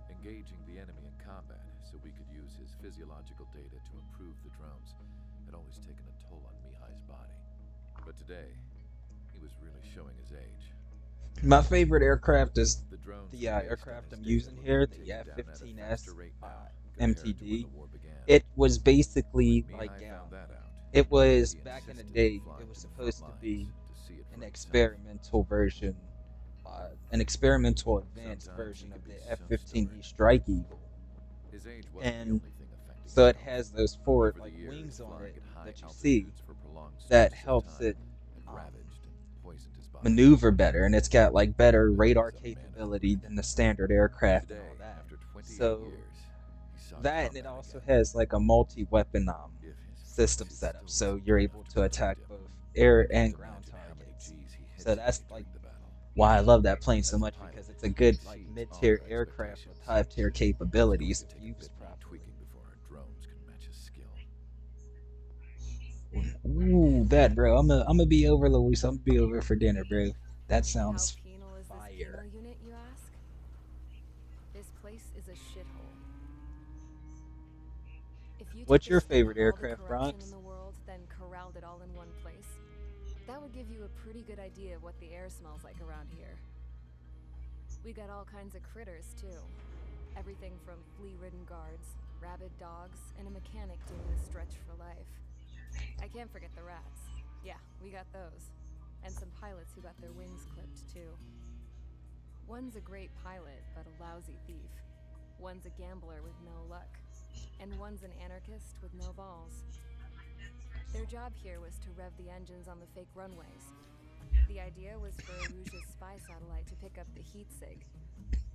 Engaging the enemy in combat so we could use his physiological data to improve the drones had always taken a toll on Mihai's body. But today, he was really showing his age. My favorite aircraft is The drones the aircraft I'm using here, the F-15S MTD. It was basically like it was back in the day. It was supposed to be an experimental version, an experimental advanced version of the F-15E Strike Eagle, and so it has those forward like wings on it that you see that helps it maneuver better, and it's got like better radar capability than the standard aircraft and all that. So that, and it also has like a multi-weapon system setup, so you're able to attack both air and ground targets. So that's like why I love that plane so much, because it's a good like mid-tier aircraft with high-tier capabilities if used properly. Ooh, that, bro. I'm gonna be over, Luis. I'm gonna be over for dinner, bro. That sounds How penal is this fire. penal unit, you ask? This place is a shithole. If you What's took your the favorite all the aircraft, corruption Bronx? in the world, then corralled it all in one place, that would give you a pretty good idea of what the air smells like around here. We got all kinds of critters too. Everything from flea-ridden guards, rabid dogs, and a mechanic doing the stretch for life. I can't forget the rats. Yeah, we got those. And some pilots who got their wings clipped, too. One's a great pilot, but a lousy thief. One's a gambler with no luck. And one's an anarchist with no balls. Their job here was to rev the engines on the fake runways. The idea was for Aruja's spy satellite to pick up the heat sig.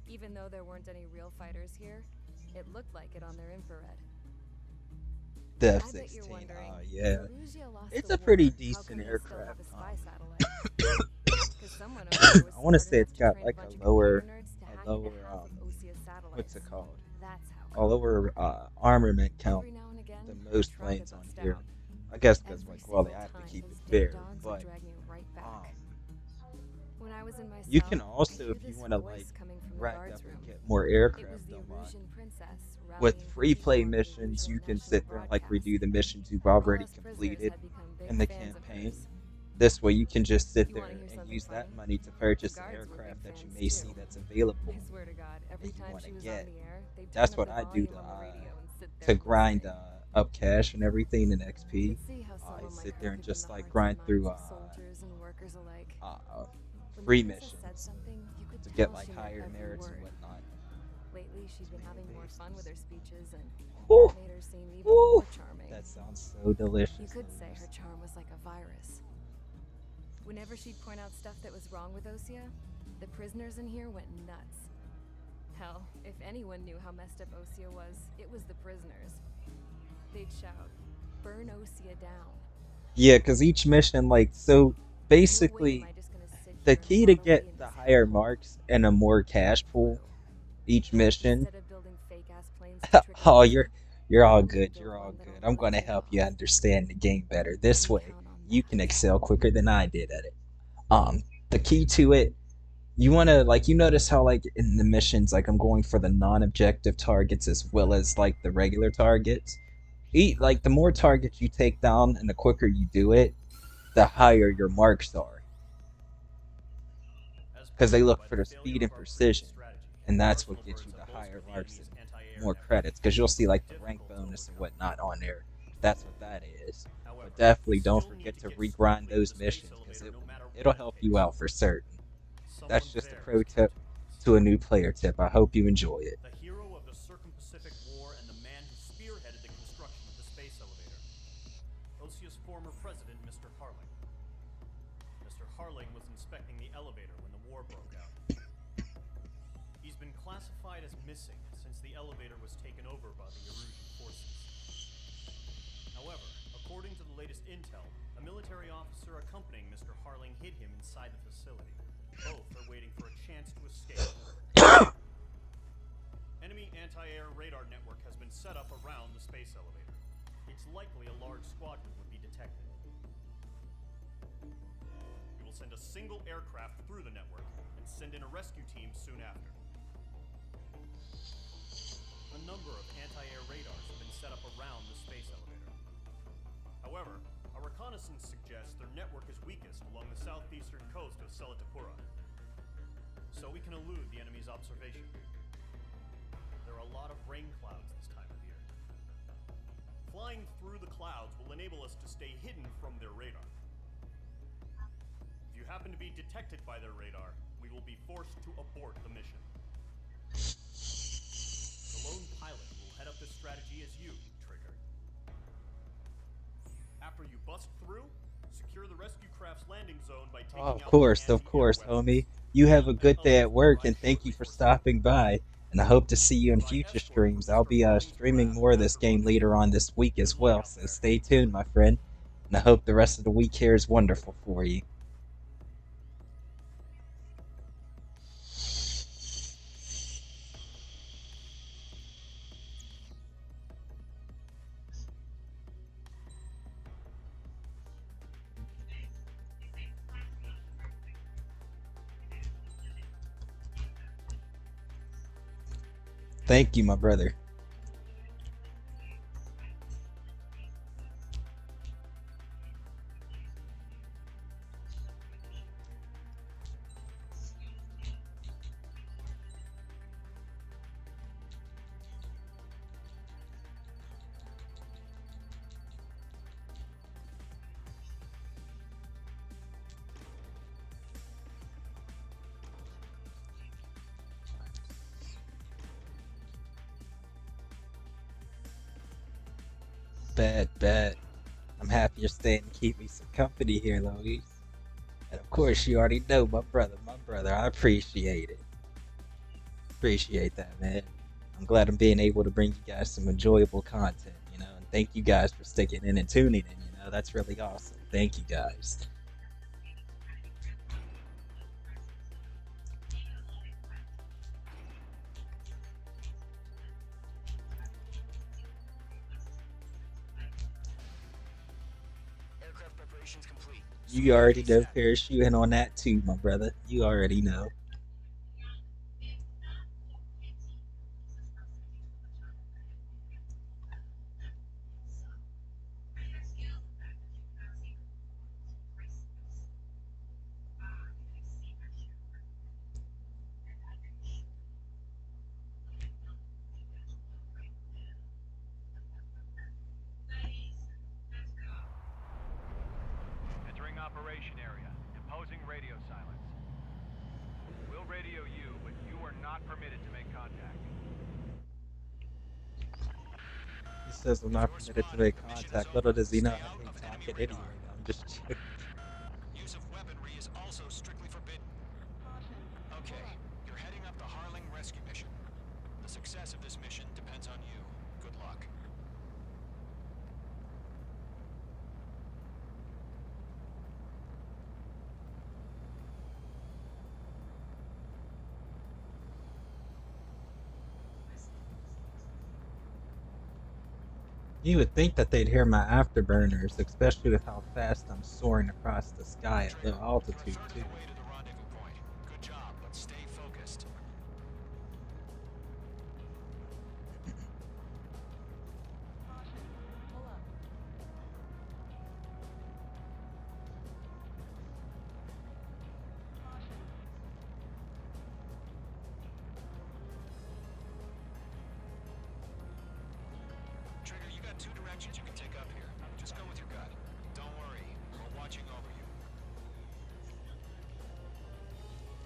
Even though there weren't any real fighters here, it looked like it on their infrared. The I bet F-16. you're wondering, Yeah. if Erusea lost It's the a pretty war, how decent come they still aircraft. have a spy satellite? 'Cause someone over there was I want to smart say enough it's to got train like bunch a of lower, computer nerds to hack a into lower half of Osea's satellites. what's it called? That's how A come. lower armament count Every now and again, than they most try to planes on bust here. out. I guess because Every like, well, they single have to time, keep it those fair, dead dogs would but drag me right back. When I was in my you cell, can also, I hear if you this want to voice like coming from the rack guards up and room. get more It was aircraft the unlocked. Erusian princess With rallying for free play people on the missions, Erusian you can national sit there and like broadcast. redo the missions you've already All us prisoners completed, had become big in the fans of campaign. hers. This way, you can just sit You want to there hear and something use funny? that money to The purchase an guards were aircraft big that you fans may see too. that's available I swear to God, every that you time want she to was get. on the air, they'd turn That's up what the I do volume on the radio and sit there to grind listening. up cash and everything in You XP. could see how I someone like sit her there and could win just the like hearts and grind minds through of soldiers and workers alike. uh, When the free princess said missions something, you could to tell get like she meant higher every merits and word. whatnot. Lately, she's been having more fun with her speeches, and Woo! that made her seem even Woo! more charming. That sounds so delicious. You could say her charm was like a virus. Whenever she'd point out stuff that was wrong with Osea, the prisoners in here went nuts. Hell, if anyone knew how messed up Osea was, it was the prisoners. They'd shout, "Burn Osea down." Yeah, because each mission, like, so No way am basically, I just gonna sit the here and key to rot away get in the this higher hellhole. marks and a more cash pool True. each mission. Instead of building fake-ass planes to trick Oh, Osea, you're all I'm gonna good. build You're all one good. that'll I'm never going to take help off. you understand the game better. You This can way, count on you that. can excel quicker than I did at it. The key to it, you want to, like, you notice how, like, in the missions, like, I'm going for the non-objective targets as well as, like, the regular targets. Like, the more targets you take down and the quicker you do it, the higher your marks are. Because they look for the speed and precision, and that's what gets you the higher marks and more credits. Because you'll see, like, the rank bonus and whatnot on there. That's what that is. But definitely don't forget to regrind those missions, because it'll help you out for certain. That's just a pro tip to a new player tip. I hope you enjoy it. The hero of the Circum-Pacific War and the man who spearheaded the construction of the space elevator. Osea's former president, Mr. Harling. Mr. Harling was inspecting the elevator when the war broke out. He's been classified as missing since the elevator was taken over by the Erusian forces. However, according to the latest intel, a military officer accompanying Mr. Harling hid him inside the facility. Both are waiting for a chance to escape. Enemy anti-air radar network has been set up around the space elevator. It's likely a large squadron would be detected. We will send a single aircraft through the network and send in a rescue team soon after. A number of anti-air radars have been set up around the space elevator. However, our reconnaissance suggests their network is weakest along the southeastern coast of Selatapura, so we can elude the enemy's observation. There are a lot of rain clouds this time of year. Flying through the clouds will enable us to stay hidden from their radar. If you happen to be detected by their radar, we will be forced to abort the mission. The lone pilot will head up this strategy as you, Trigger. After you bust through, secure the rescue craft's landing zone by taking out Of course, the anti-air weapons. homie. You have a good day at work, and thank you for stopping by. And I hope to see you in future streams. I'll be streaming more of this game later on this week as well, so stay tuned, my friend. And I hope the rest of the week here is wonderful for you. Thank you, my brother. Bet. I'm happy you're staying to keep me some company here, Louise. And of course, you already know my brother. I appreciate it. Appreciate that, man. I'm glad I'm being able to bring you guys some enjoyable content, and thank you guys for sticking in and tuning in, that's really awesome. Thank you guys. Aircraft preparations complete. You already know parachuting on that too, my brother. You already know. says I'm not permitted to make contact. Little does he know I hate talking anyway. I'm just joking. Use of weaponry is also strictly forbidden. Okay, you're heading up the Harling rescue mission. The success of this mission depends on you. Good luck. You would think that they'd hear my afterburners, especially with how fast I'm soaring across the sky at low altitude, Press on too. your way to the rendezvous point. Good job, but stay focused. Trigger, you got two directions you can take up here. Just go with your gut. Don't worry, we're watching over you.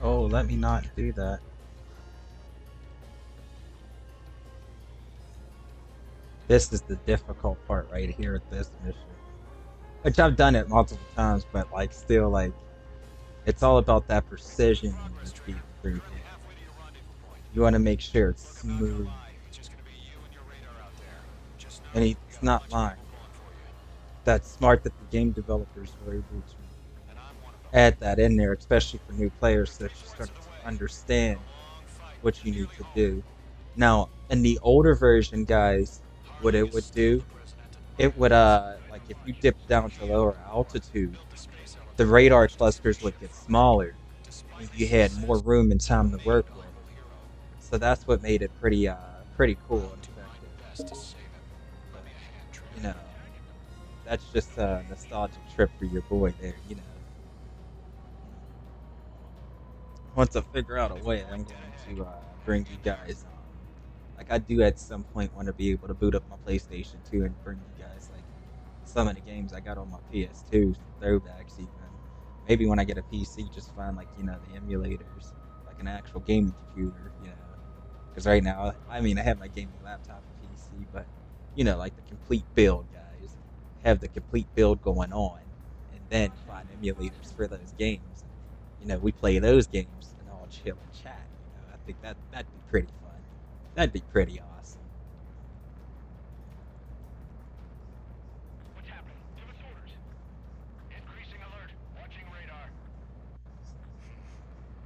Oh, let me not do that. This is the difficult part right here with this mission. Which I've done it multiple times, but like still like it's all about that precision in this beat through here. Halfway to your rendezvous point. You want to make sure it's Welcome out smooth. nearby. It's just gonna be you and your radar out there. Just know And we he's got not a bunch of lying. people pulling for you. That's smart that the game developers were able to And I'm one of them. add that in there, especially for new players so that you start to understand A long fight. what you Here need we to go. do. Now, in the older version, guys, what it would do, it would like if you dip down to lower altitude, the radar clusters would get smaller and you had more room and time to work with. So that's what made it pretty cool and effective. Best to save him. Let me a hand, Trigger. You know, that's just a nostalgic trip for your boy there, you know. Once I figure out a way, I'm going to bring you guys on. Like I do at some point want to be able to boot up my PlayStation 2 and bring you guys like some of the games I got on my PS2, throwbacks even. Maybe when I get a PC, just find like, you know, the emulators, like an actual gaming computer, you know. Because right now, I mean, I have my gaming laptop and PC, but, you know, like the complete build, guys. Have the complete build going on, and then find emulators for those games. You know, we play those games and all chill and chat. You know, I think that'd be pretty fun. That'd be pretty awesome. What's happening? Give us orders. Increasing alert. Watching radar.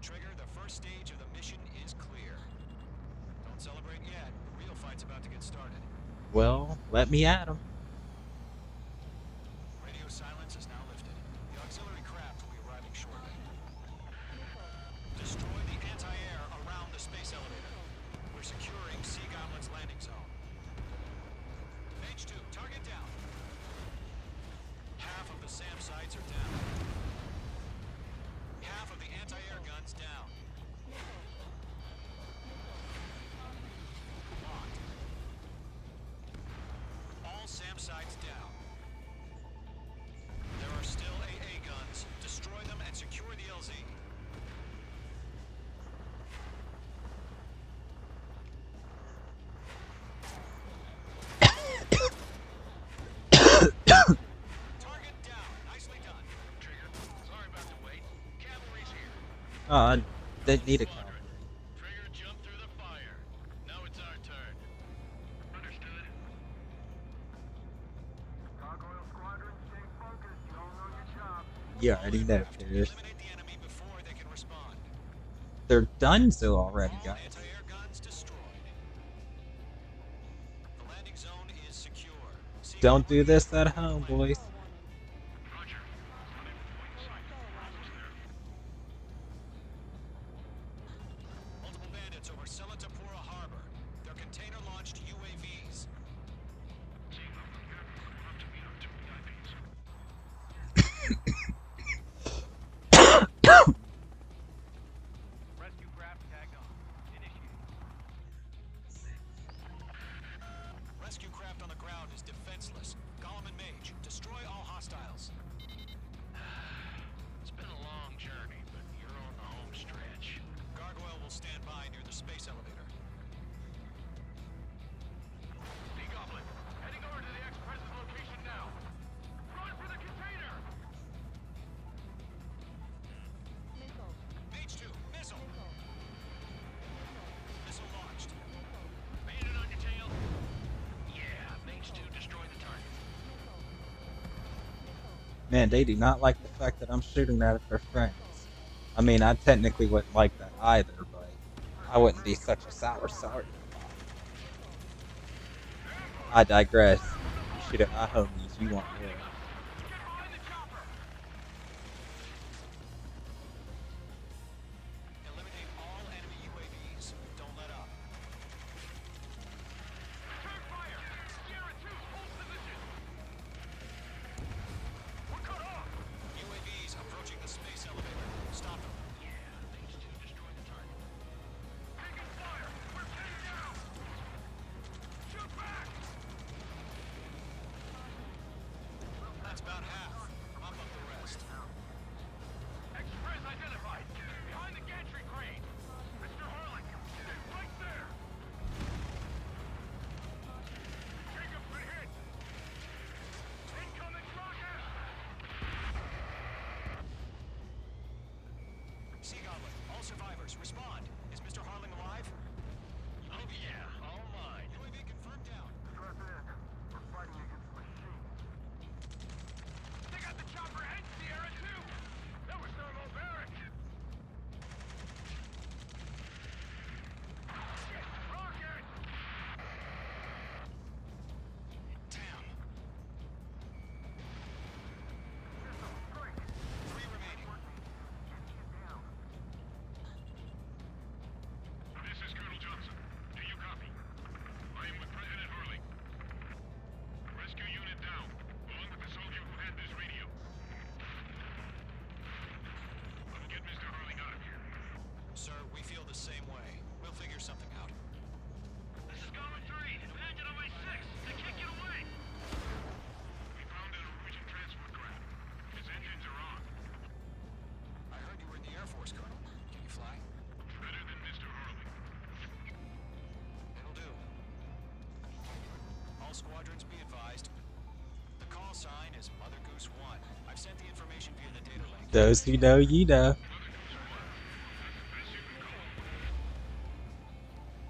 Trigger, the first stage of the mission is clear. Don't celebrate yet. The real fight's about to get started. Well, let me at 'em. Radio silence is now lifted. The auxiliary craft will be arriving shortly. Destroy the anti-air around the space elevator. We're securing Sea Goblin's landing zone. Mage 2, target down. Half of the SAM sites are down. Half of the anti-air guns down. Locked. All SAM sites down. There are still AA guns. Destroy them and secure the LZ. Target down. Nicely done. Trigger, sorry about the wait. Cavalry's here. They need a cavalry. Trigger jumped through the fire. Now it's our turn. Understood. Gargoyle Squadron, stay focused. You all know your job. You already know, Pierce. Eliminate the enemy before they can respond. They're done so already, All guys. anti-air guns destroyed. The landing zone is secure. Sea Don't Goblin do this at home, boys. Roger. Multiple bandits over Selatapura Harbor. They're container-launched UAVs. Rescue craft tagged on. Initiate. Rescue craft on the ground is defenseless. Golem and Mage, destroy Man, they do not like the fact that I'm shooting at their friends. I mean, I technically wouldn't like that either, but I wouldn't be such a sour sort. I digress. You shoot at my homies, you want war. Eliminate all enemy UAVs. Don't let up. Turn fire! Sierra 2, hold position! We're cut off! UAVs approaching the space elevator. Stop them. Taking fire! We're pinned down! Shoot back! That's about half. Mop up the rest. Express identified! Behind the gantry crane! Mr. Harlan! Right there! Jacob's been hit! Incoming rocket! Sea Goblin, all survivors, respond. Is Mr. Harling alive? Oh yeah, all mine. UAV confirmed down. We're fighting against machines. They got the chopper and Sierra 2! That was thermobaric! Rocket! Damn. 3 remaining. This is Colonel Johnson. Do you copy? I am with President Harling. Rescue unit down, along with the soldier who had this radio. I will get Mr. Harling out of here. Sir, we feel the same way. We'll figure something out. This is Common 3. Imagine on my 6. They can't get away. We found an Norwegian transport craft. Its engines are on. I heard you were in the Air Force, Colonel. Can you fly? Better than Mr. Harling. It'll do. All squadrons be advised. The call sign is Mother Goose 1. I've sent the information via the data link. Those who know, you know.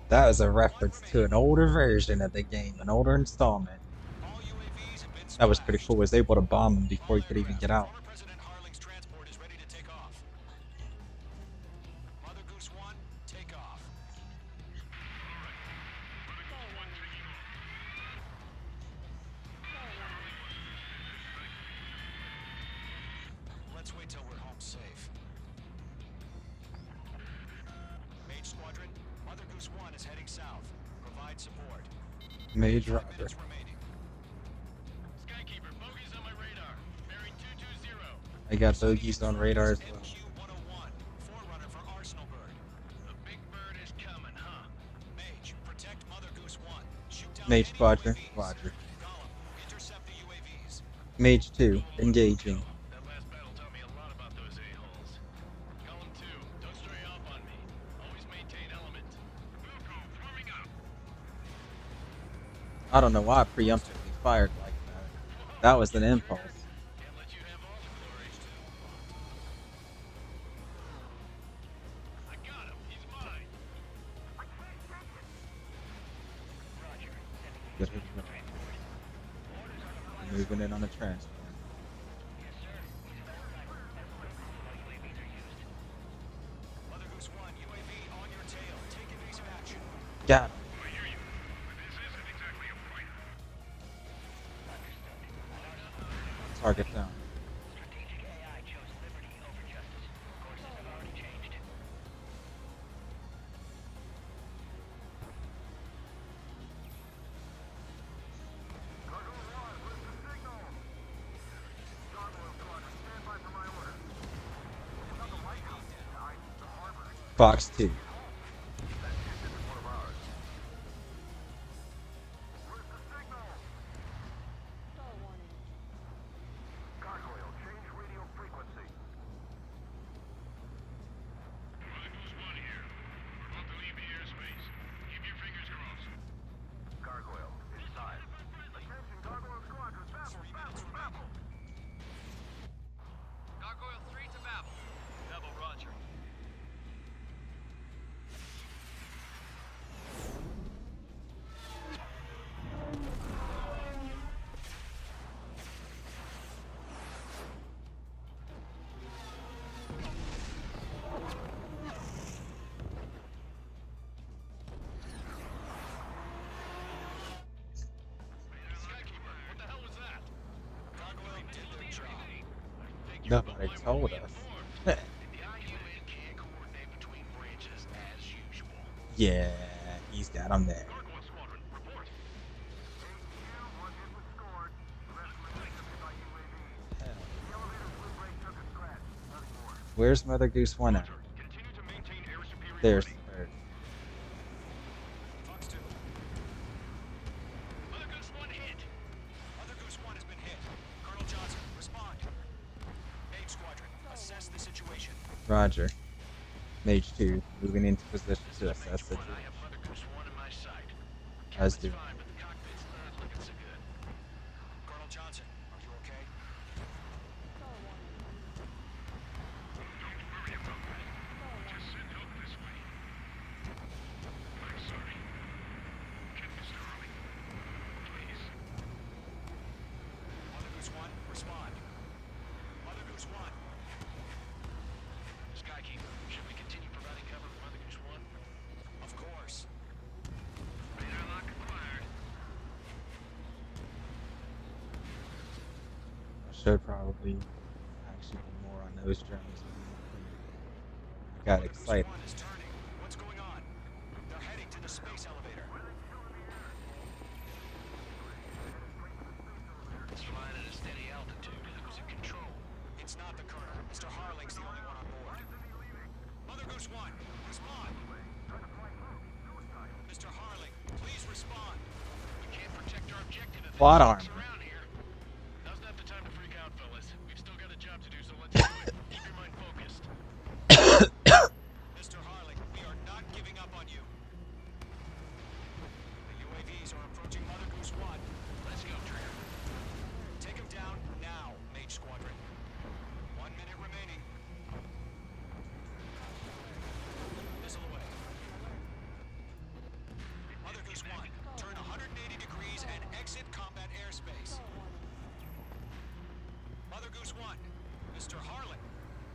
That was a reference to an older version of the game, an older installment. All UAVs have been That was pretty cool. splashed. Was able to bomb him before he could even get out. Former President Harling's transport is ready to take off. Mother Goose 1, take off. Let's wait till we're home safe. Mage Squadron, Mother Goose 1 is heading south. Provide support. Mage 5 Roger. minutes remaining. Skykeeper, bogeys on my radar. Bearing 220. I got bogeys on radar as well. MQ-101, forerunner for Arsenal Bird. The big bird is coming, huh? Mage, protect Mother Goose 1. Shoot down Mage any Squadron, UAVs. Roger. Gollum, intercept the UAVs. Mage 2, engaging. That last battle taught me a lot about those a-holes. Column 2, don't stray off on me. Always maintain element. Wilco, forming up. I don't know why I preemptively fired like that. That was an impulse. Can't let you have all the glory. I got him. He's mine. Good. Moving in on the transport. Mother Goose 1, UAV on your tail. Take evasive action. Got him. I hear you. But this isn't exactly a fight. Target down. Strategic AI chose liberty over justice. Courses have already changed. Fox 2. Gargoyle, change radio frequency. Mother Goose 1 here. We're about to leave the airspace. Keep your fingers crossed. Gargoyle, inside. Attention, Gargoyle Squadron, Babel, Babel, Babel. Gargoyle 3 to Babel. Babel, roger. Nobody told us. The IUN can't coordinate between branches as usual. Yeah, he's got him there. Gargoyle Squadron, report. Where's Mother Goose 1 at? Continue to maintain air superiority. There's her. Fox 2. Mother Goose 1 hit. Mother Goose 1 has been hit. Colonel Johnson, respond. Mage Squadron, assess the situation. Roger. Mage 2, moving into position to assess the I have Mother Goose 1 in my sight. As It's do. fine, but the cockpit's not looking so good. Colonel Johnson, are you okay? Just send help this way. I'm sorry. Get Mr. Harley. Please. Mother Goose 1, respond. Mother Goose 1. Skykeeper, should we continue providing cover for Mother Goose 1? Of course. Radar lock acquired. I should probably actually be more on those journeys. I got Mother Goose excited. 1 is turning. What's going on? They're heading to the space elevator. It's flying at a steady altitude. Who's in control? It's not the Colonel. Mr. Harling's the only one on board. Mother Goose 1, respond. Mr. Harling, please respond. We can't protect our objective if Plot there's armor. around here. Now's not the time to freak out, fellas. We've still got a job to do, so let's do it. Keep your mind focused. Mr. Harling, we are not giving up on you. The UAVs are approaching Mother Goose 1. Let's go, Trigger. Take him down now, Mage Squadron. 1 minute remaining. Missile away. Mother Goose 1, turn 180 degrees and exit combat airspace. Mother Goose 1, Mr. Harling,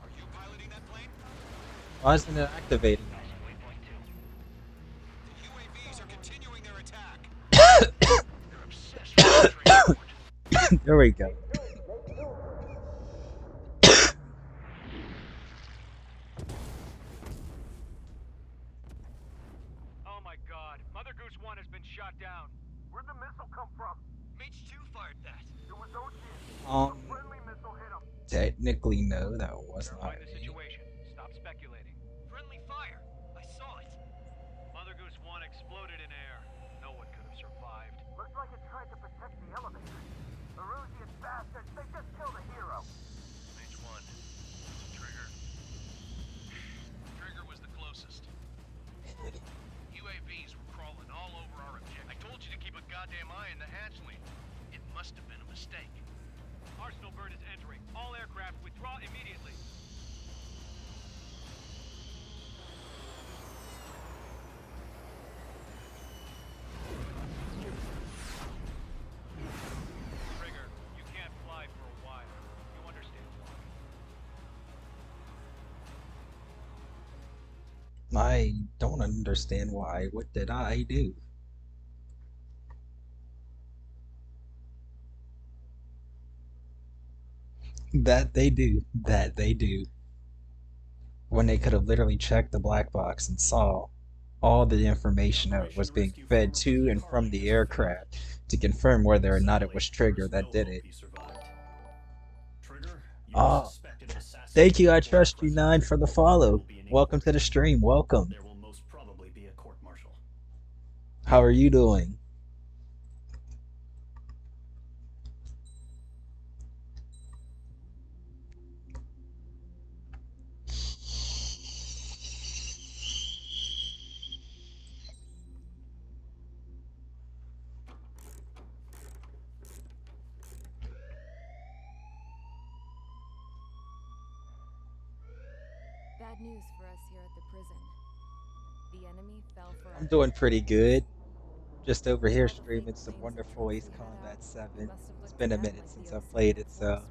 are you piloting that plane? Why isn't it activating? The UAVs are continuing their attack. You're obsessed with the transport. There we go. Oh my god, Mother Goose 1 has been shot down. Where'd the missile come from? Mage 2 fired that. It was Ocean. Friendly missile hit him. Technically, no, that was not Verify the me. situation. Stop speculating. Friendly fire. I saw it. Mother Goose 1 exploded in air. No one could have survived. Looks like it tried to protect the elevator. Erusian bastards, they just killed a hero. Mage 1. Trigger. Trigger was the closest. UAVs were crawling all over our objective. I told you to keep a goddamn eye in the hatchling. It must have been a mistake. Arsenal bird is entering. All aircraft withdraw immediately. Trigger, you can't fly for a while. You understand why. I don't understand why. What did I do? That they do. That they do. When they could have literally checked the black box and saw all the information that was being fed to and from the aircraft to confirm whether or not it was Trigger that did it. Oh, thank you, I trust you 9 for the follow. Welcome to the stream, welcome. There will most probably be a court-martial. How are you doing? Bad news for us here at the prison. The enemy fell for I'm doing pretty good. Just over here streaming some wonderful Ace Combat 7. It's been a minute since I've played it, so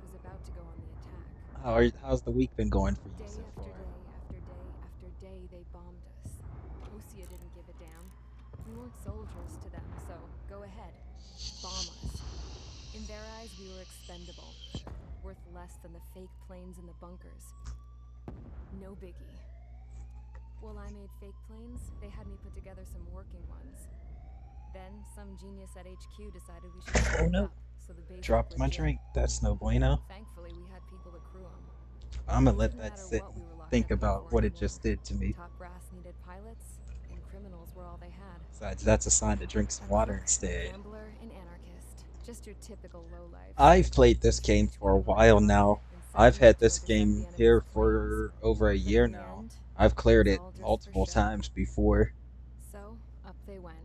how's the week been going for you so far? After day, they bombed us. Osea didn't give a damn. We weren't soldiers to them, so go ahead. Bomb us. In their eyes, we were expendable. worth less than the fake planes in the bunkers. No biggie. While I made fake planes, they had me put together some working ones. Then, some genius at HQ decided we should Oh split no. up, so the base Dropped looked my legit. drink. That's no bueno. Thankfully, we had people to crew them. I'm gonna let Didn't that matter sit what and we were locked think up in about for what it anymore. just did to me. Top brass needed pilots, and criminals were all they had. Besides, that's a sign to drink some water A instead. gambler, an anarchist, just your typical lowlife. I've played this game for a while now. I've had this game here for over a year now. I've cleared it multiple times before. So, up they went,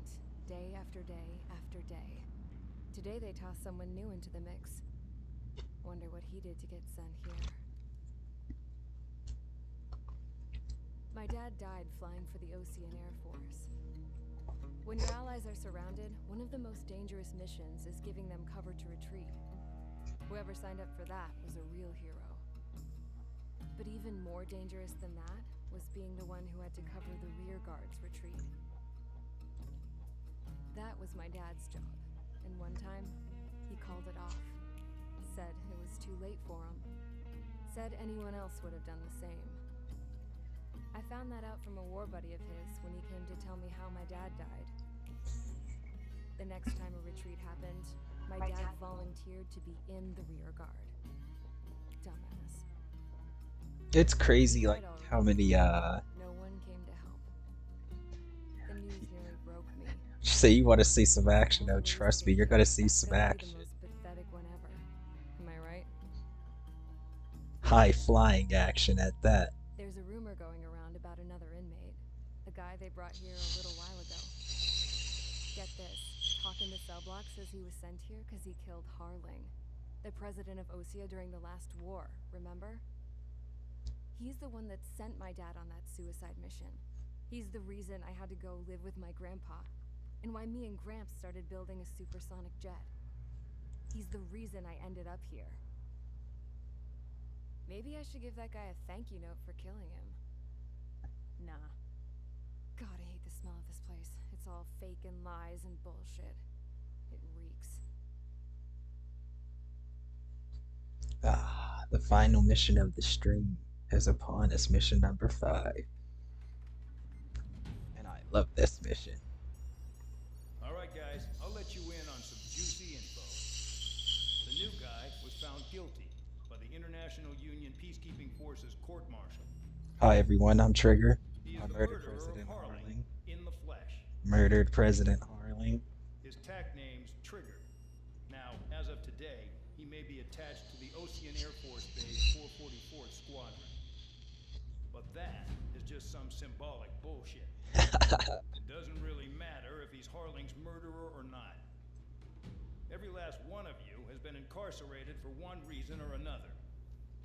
day after day after day. Today they tossed someone new into the mix. Wonder what he did to get sent here. My dad died flying for the Ocean Air Force. When your allies are surrounded, one of the most dangerous missions is giving them cover to retreat. Whoever signed up for that was a real hero. But even more dangerous than that was being the one who had to cover the rear guard's retreat. That was my dad's job, and one time, he called it off. Said it was too late for him. Said anyone else would have done the same. I found that out from a war buddy of his when he came to tell me how my dad died. The next time a retreat happened, my dad volunteered to be in the rear guard. Dumbass. It's crazy, like how many No one came to help. The news nearly broke me. say you want to see some action. Oh, trust me, you're gonna see That's some gonna be action. the most pathetic one ever. Am I right? High flying action at that. There's a rumor going around about another inmate. A guy they brought here a little while ago. Get this. Talk in the cell block says he was sent here because he killed Harling, the president of Osea during the last war, remember? He's the one that sent my dad on that suicide mission. He's the reason I had to go live with my grandpa, and why me and Gramps started building a supersonic jet. He's the reason I ended up here. Maybe I should give that guy a thank you note for killing him. Nah. God, I hate the smell of this place. It's all fake and lies and bullshit. It reeks. Ah, the final mission of the stream is upon us, mission number 5. And I love this mission. All right, guys, I'll let you in on some juicy info. The new guy was found guilty by the International Union Peacekeeping Forces court-martial. Hi everyone, I'm Trigger. He is I the murdered murderer President of Harling Harling. in the flesh. Murdered President Harling. His tac name's Trigger. Now, as of today, he may be attached to the Ocean Air Force Base 444th Squadron. But that is just some symbolic bullshit. It doesn't really matter if he's Harling's murderer or not. Every last one of you has been incarcerated for one reason or another.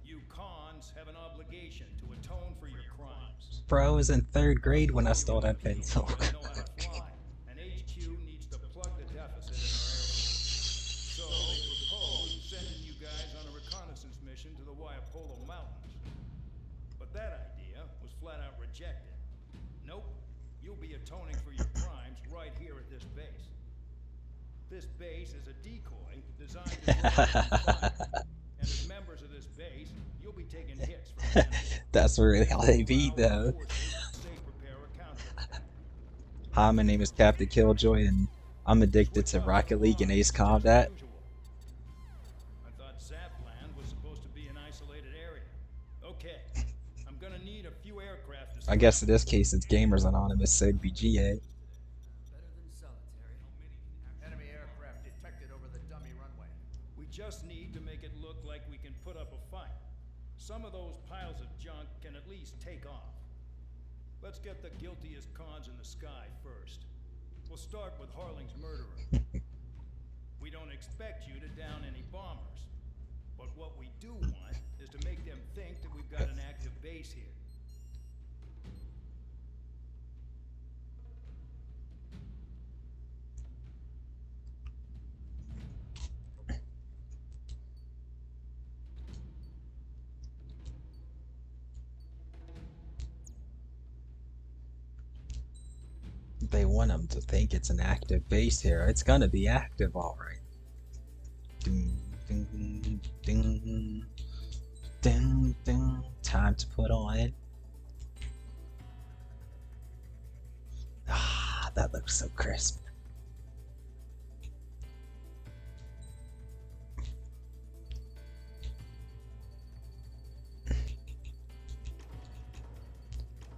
You cons have an obligation to atone for your crimes. Bro, I was in 3rd grade when I stole that pencil. You know how to fly, and HQ needs to plug the deficit in our Air Force. So they proposed sending you guys on a reconnaissance mission to the Waiapolo Mountains. But that idea was flat out rejected. Nope, you'll be atoning for your crimes right here at this base. This base is a decoy designed to draw fire. And as members of this base, you'll be taking hits from the enemy. That's really how they be though. Hi, my name is Captain Killjoy and I'm addicted to Rocket League and Ace Combat. I thought Zapland was supposed to be an isolated area. Okay, I'm gonna need a few aircraft to I guess in this case it's Gamers Anonymous, so it'd be GA. Enemy aircraft detected over the dummy runway. We just need to make it look like we can put up a fight. Some of those piles of junk can at least take off. Let's get the guiltiest cons in the sky first. We'll start with Harling's murderer. We don't expect you to down any bombers. But what we do want is to make them think that we've got an active base here. They want them to think it's an active base here. It's gonna be active, alright. Doom, Ding, ding, ding, ding. Time to put on. Ah, that looks so crisp.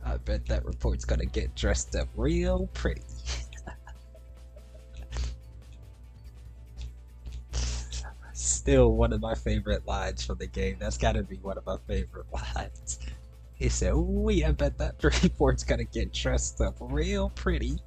I bet that report's gonna get dressed up real pretty. Still one of my favorite lines from the game. That's gotta be one of my favorite lines. He said, "Ooh, I bet that report's gonna get dressed up real pretty."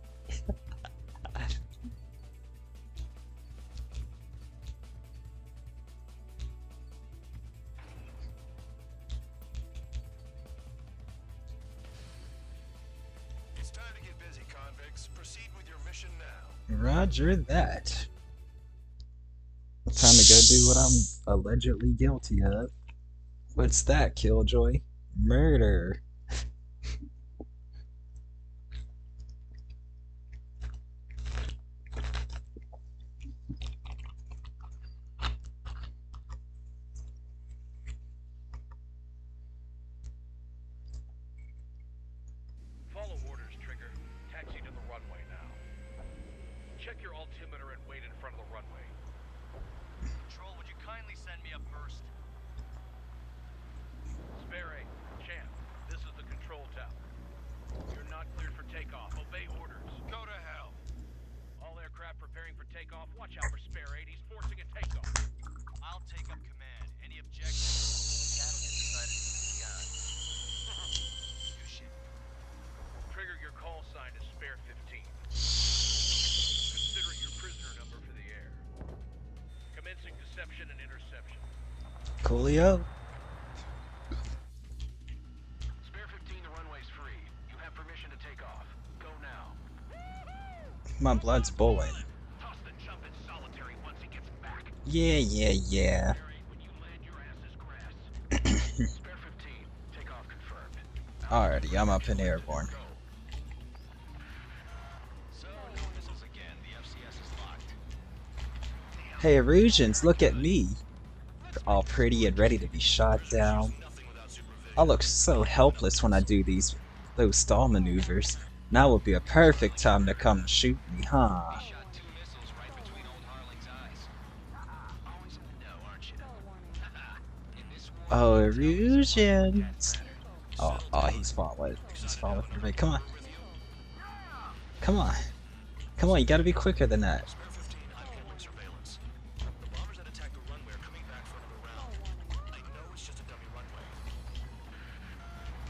It's time to get busy, convicts. Proceed with your mission now. Roger that. Time to go do what I'm allegedly guilty of. What's that, Killjoy? Murder. Follow orders, Trigger. Taxi to the runway now. Check your altimeter and wait in front of the runway. Control, would you kindly send me up first? Spare 8, Champ, this is the control tower. You're not cleared for takeoff. Obey orders. Go to hell. All aircraft preparing for takeoff. Watch out for Spare 8. He's forcing a takeoff. I'll take up command. Any objections? That'll get decided in the sky. Good shit. Trigger, your call sign is Spare 15. Consider it your prisoner number for the air. Commencing deception and interception. Coolio. Spare 15, the runway's free. You have permission to take off. Go now. My blood's boiling. Toss the jump in solitary once he gets back. Yeah. When you land, your ass is grass. Spare 15, take off confirmed. Alrighty, I'm up in airborne. Go. So, no missiles again. The FCS is locked. Hey, Erusians, look at me. All pretty and ready to be shot down. I look so helpless when I do those stall maneuvers. Now would be a perfect time to come and shoot me, huh? Shot 2 missiles right between old Harling's eyes. Always in the know, aren't you? In this war, Oh, Erusians. Oh, he's falling. He's falling for me. Come on. Come on, you gotta be quicker than that. Spare 15, I'm handling surveillance. The bombers that attacked the runway are coming back for another round. I know it's just a dummy runway.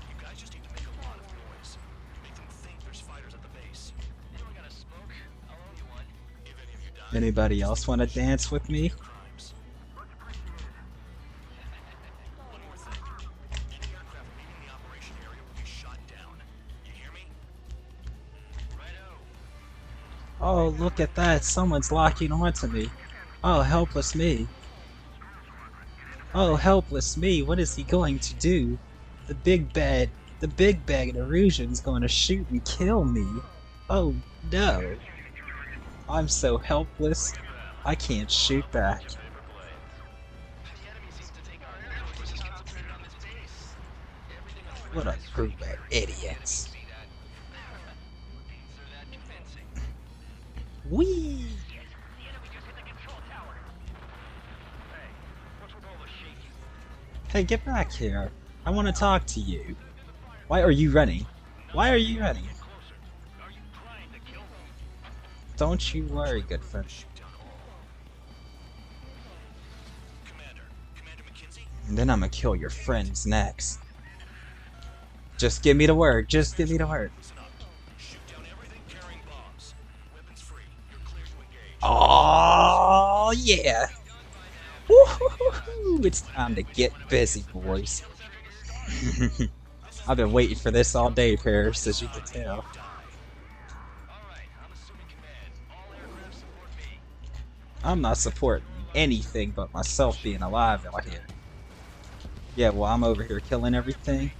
You guys just need to make a lot of noise. Make them think there's fighters at the base. anyone got a smoke? I'll owe you one. If any of you die, Anybody else want to dance with me? crimes. One more thing. Any aircraft leaving the operation area will be shot down. You hear me? Righto. Oh, look at that. Someone's locking onto me. Oh, helpless me. Oh, helpless me. What is he going to do? The big bad Erusian's going to shoot and kill me. Oh, no. I'm so helpless. I can't shoot back. The enemy seems to think our air force is concentrated on this base. Everything on the What a group of idiots. see that. They're that convincing. Whee! Hey, get back here. I want to talk to you. Why are you running? Why are you running? Don't you worry, good friend. Commander McKinsey? And then I'm gonna kill your friends next. Just give me the word. Just give me the word. Listen up. Shoot down everything carrying bombs. Weapons free. You're clear to engage. Oh yeah! Woo-hoo-hoo-hoo. It's time to get busy, boys. I've been waiting for this all day, Paris, as you can tell. Alright, I'm assuming command. All aircraft support me. I'm not supporting anything but myself being alive out here. Yeah, well, I'm over here killing everything.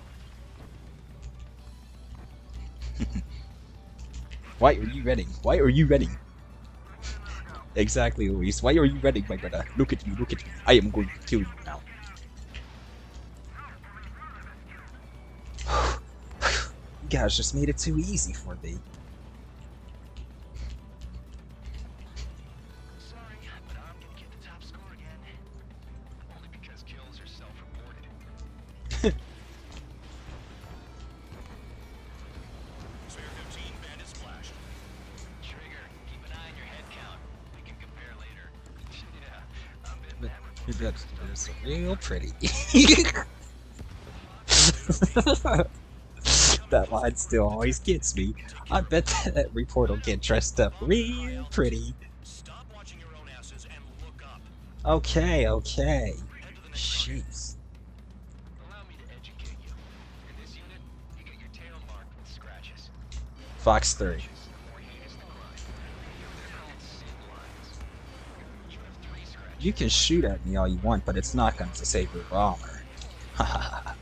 Why are you ready? Why are you ready? Exactly, Luis. Why are you running, my brother? Look at me, look at me. I am going to kill you now. You guys just made it too easy for me. Sorry, but I'm gonna get the top score again. Only because kills are self-reported. Spare 15, bandit splashed. Trigger, keep an eye on your head count. We can compare later. Yeah, I'm bit But bad. that's real pretty. That line still always gets me. I bet that report will get dressed up real pretty. Stop watching your own asses and look up. Okay, okay. Head to the next target. Jeez. Allow me to educate you. In this unit, you get your tail marked with scratches. Fox 3. The more heinous the crime. They're called sin lines. You have 3 scratches. You can shoot at me all you want, but it's not going to save your armor. Hahaha.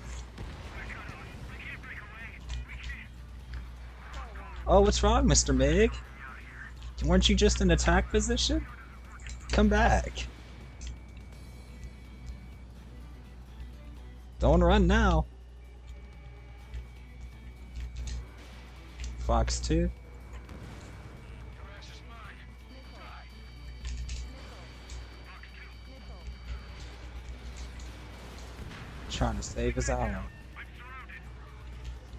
Oh, what's wrong, Mr. Mig? Weren't you just in attack position? Come back. Don't run now. Fox 2. Trying to save his ally.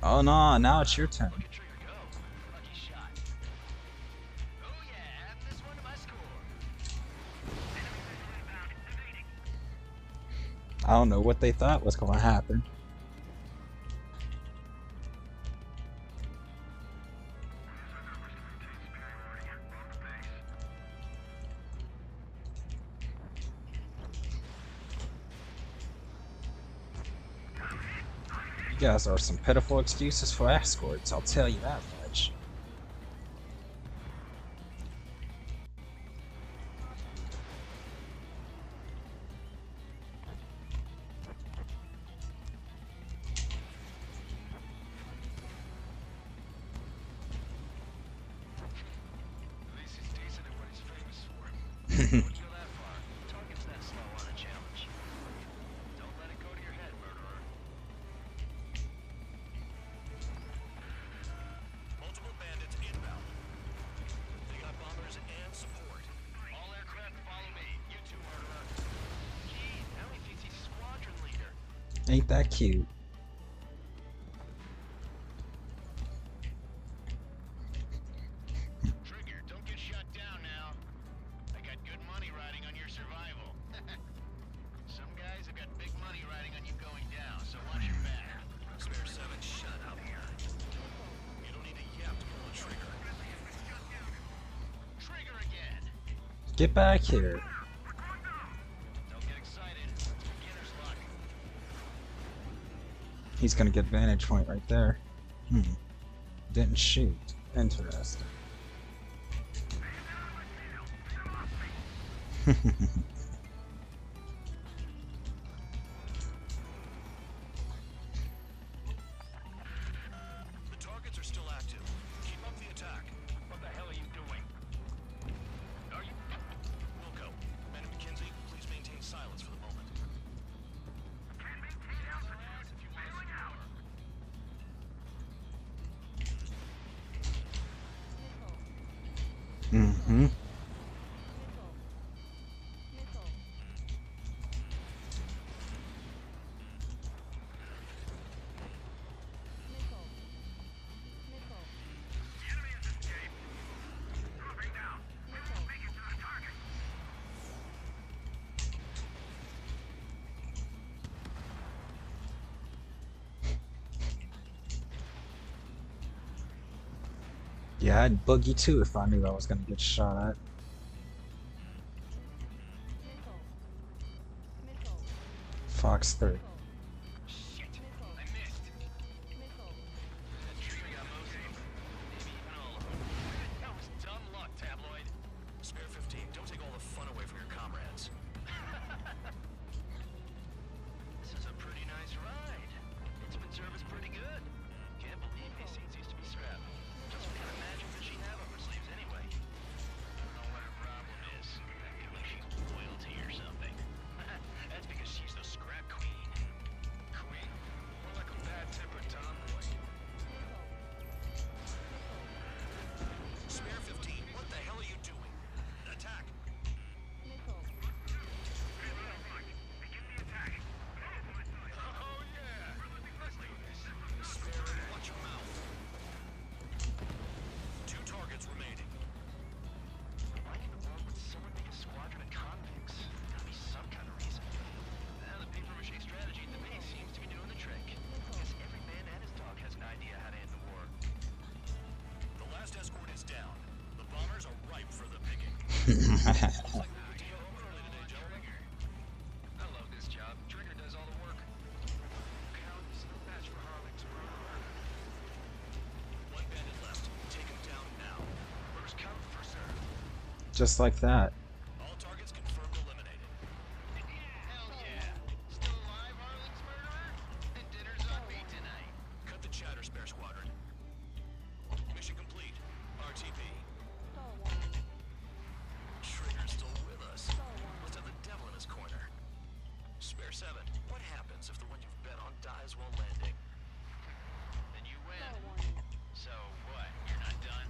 Oh no, now it's your turn. Trigger go. Lucky shot. Oh yeah, add this one to my score. I don't know what they thought was going to happen. You guys are some pitiful excuses for escorts, I'll tell you that much. At least he's decent at what he's famous for. Don't go that far. Target's that slow on a challenge. Don't let it go to your head, murderer. Multiple bandits inbound. They got bombers and support. All aircraft follow me. You too, murderer. Gee, now he thinks he's squadron leader. Ain't that cute? Trigger, don't get shut down now. I got good money riding on your survival. Some guys have got big money riding on you going down, so watch your back. Spare 7, shut up. You don't need a yap to pull a trigger. Trigger again. Get back here. Don't get excited. It's beginner's luck. He's gonna get vantage point right there. Didn't shoot. Interesting. The targets are still active. Keep up the attack. What the hell are you doing? Are you... Wilco, Ben and McKenzie, please maintain silence for the moment. Mm-hmm. Yeah, I'd boogie too if I knew I was gonna get shot at. Fox 3. Shit. I missed. That trigger got most of them. Maybe even all of them. That was dumb luck, Tabloid. Spare 15, don't take all the fun away from your comrades. This is a pretty nice ride. It's been serviced pretty good. Can't believe these seats used to be scrapped. Just what kind of magic does she have up her sleeves anyway? I don't know what her problem is. I love this job. Trigger does all the work. Counts, no match for Harling's murderer. One bandit left. Take him down now. First count, first serve. Just like that. All targets confirmed eliminated. Hell yeah. Still alive, Harling's murderer? And dinner's on me tonight. Cut the chatter, Spare Squadron. Mission complete. RTP. Trigger's still with us. Must have the devil in his corner. Spare 7, what happens if the one you've bet on dies while landing? Then you win. So what? You're not done?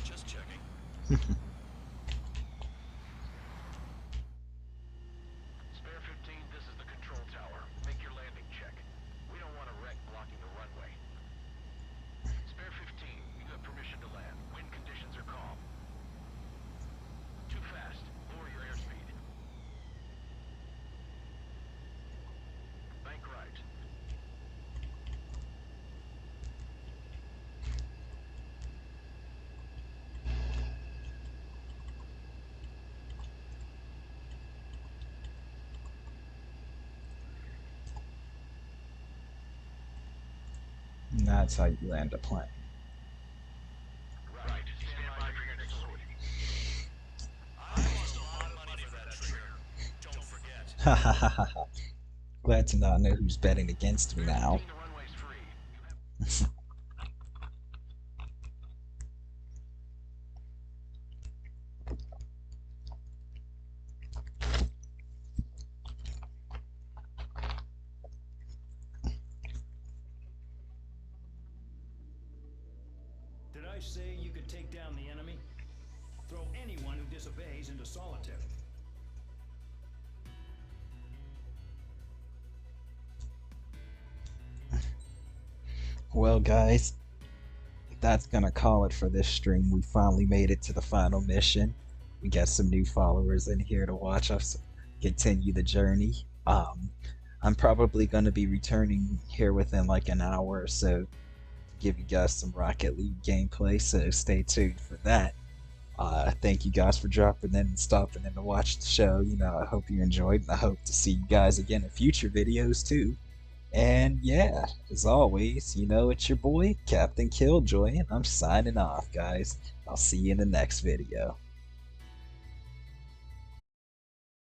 Just checking. Spare 15, this is the control tower. Make your landing check. We don't want a wreck blocking the runway. Spare 15, you have permission to land. Wind conditions are calm. Too fast. Lower your airspeed. Bank right. And that's how you land a plane. Right. Stand by for your next sortie. I lost a lot of money for that trigger. Don't forget. Ha ha ha ha ha. Glad to not know who's betting against me now. The runway's free. Did I say you could take down the enemy? Throw anyone who disobeys into solitary. Well, guys, that's gonna call it for this stream. We finally made it to the final mission. We got some new followers in here to watch us continue the journey. I'm probably gonna be returning here within like an hour or so to give you guys some Rocket League gameplay, so stay tuned for that. Thank you guys for dropping in and stopping in to watch the show. You know, I hope you enjoyed, and I hope to see you guys again in future videos too. And yeah, as always, you know, it's your boy, Captain Killjoy, and I'm signing off, guys. I'll see you in the next video.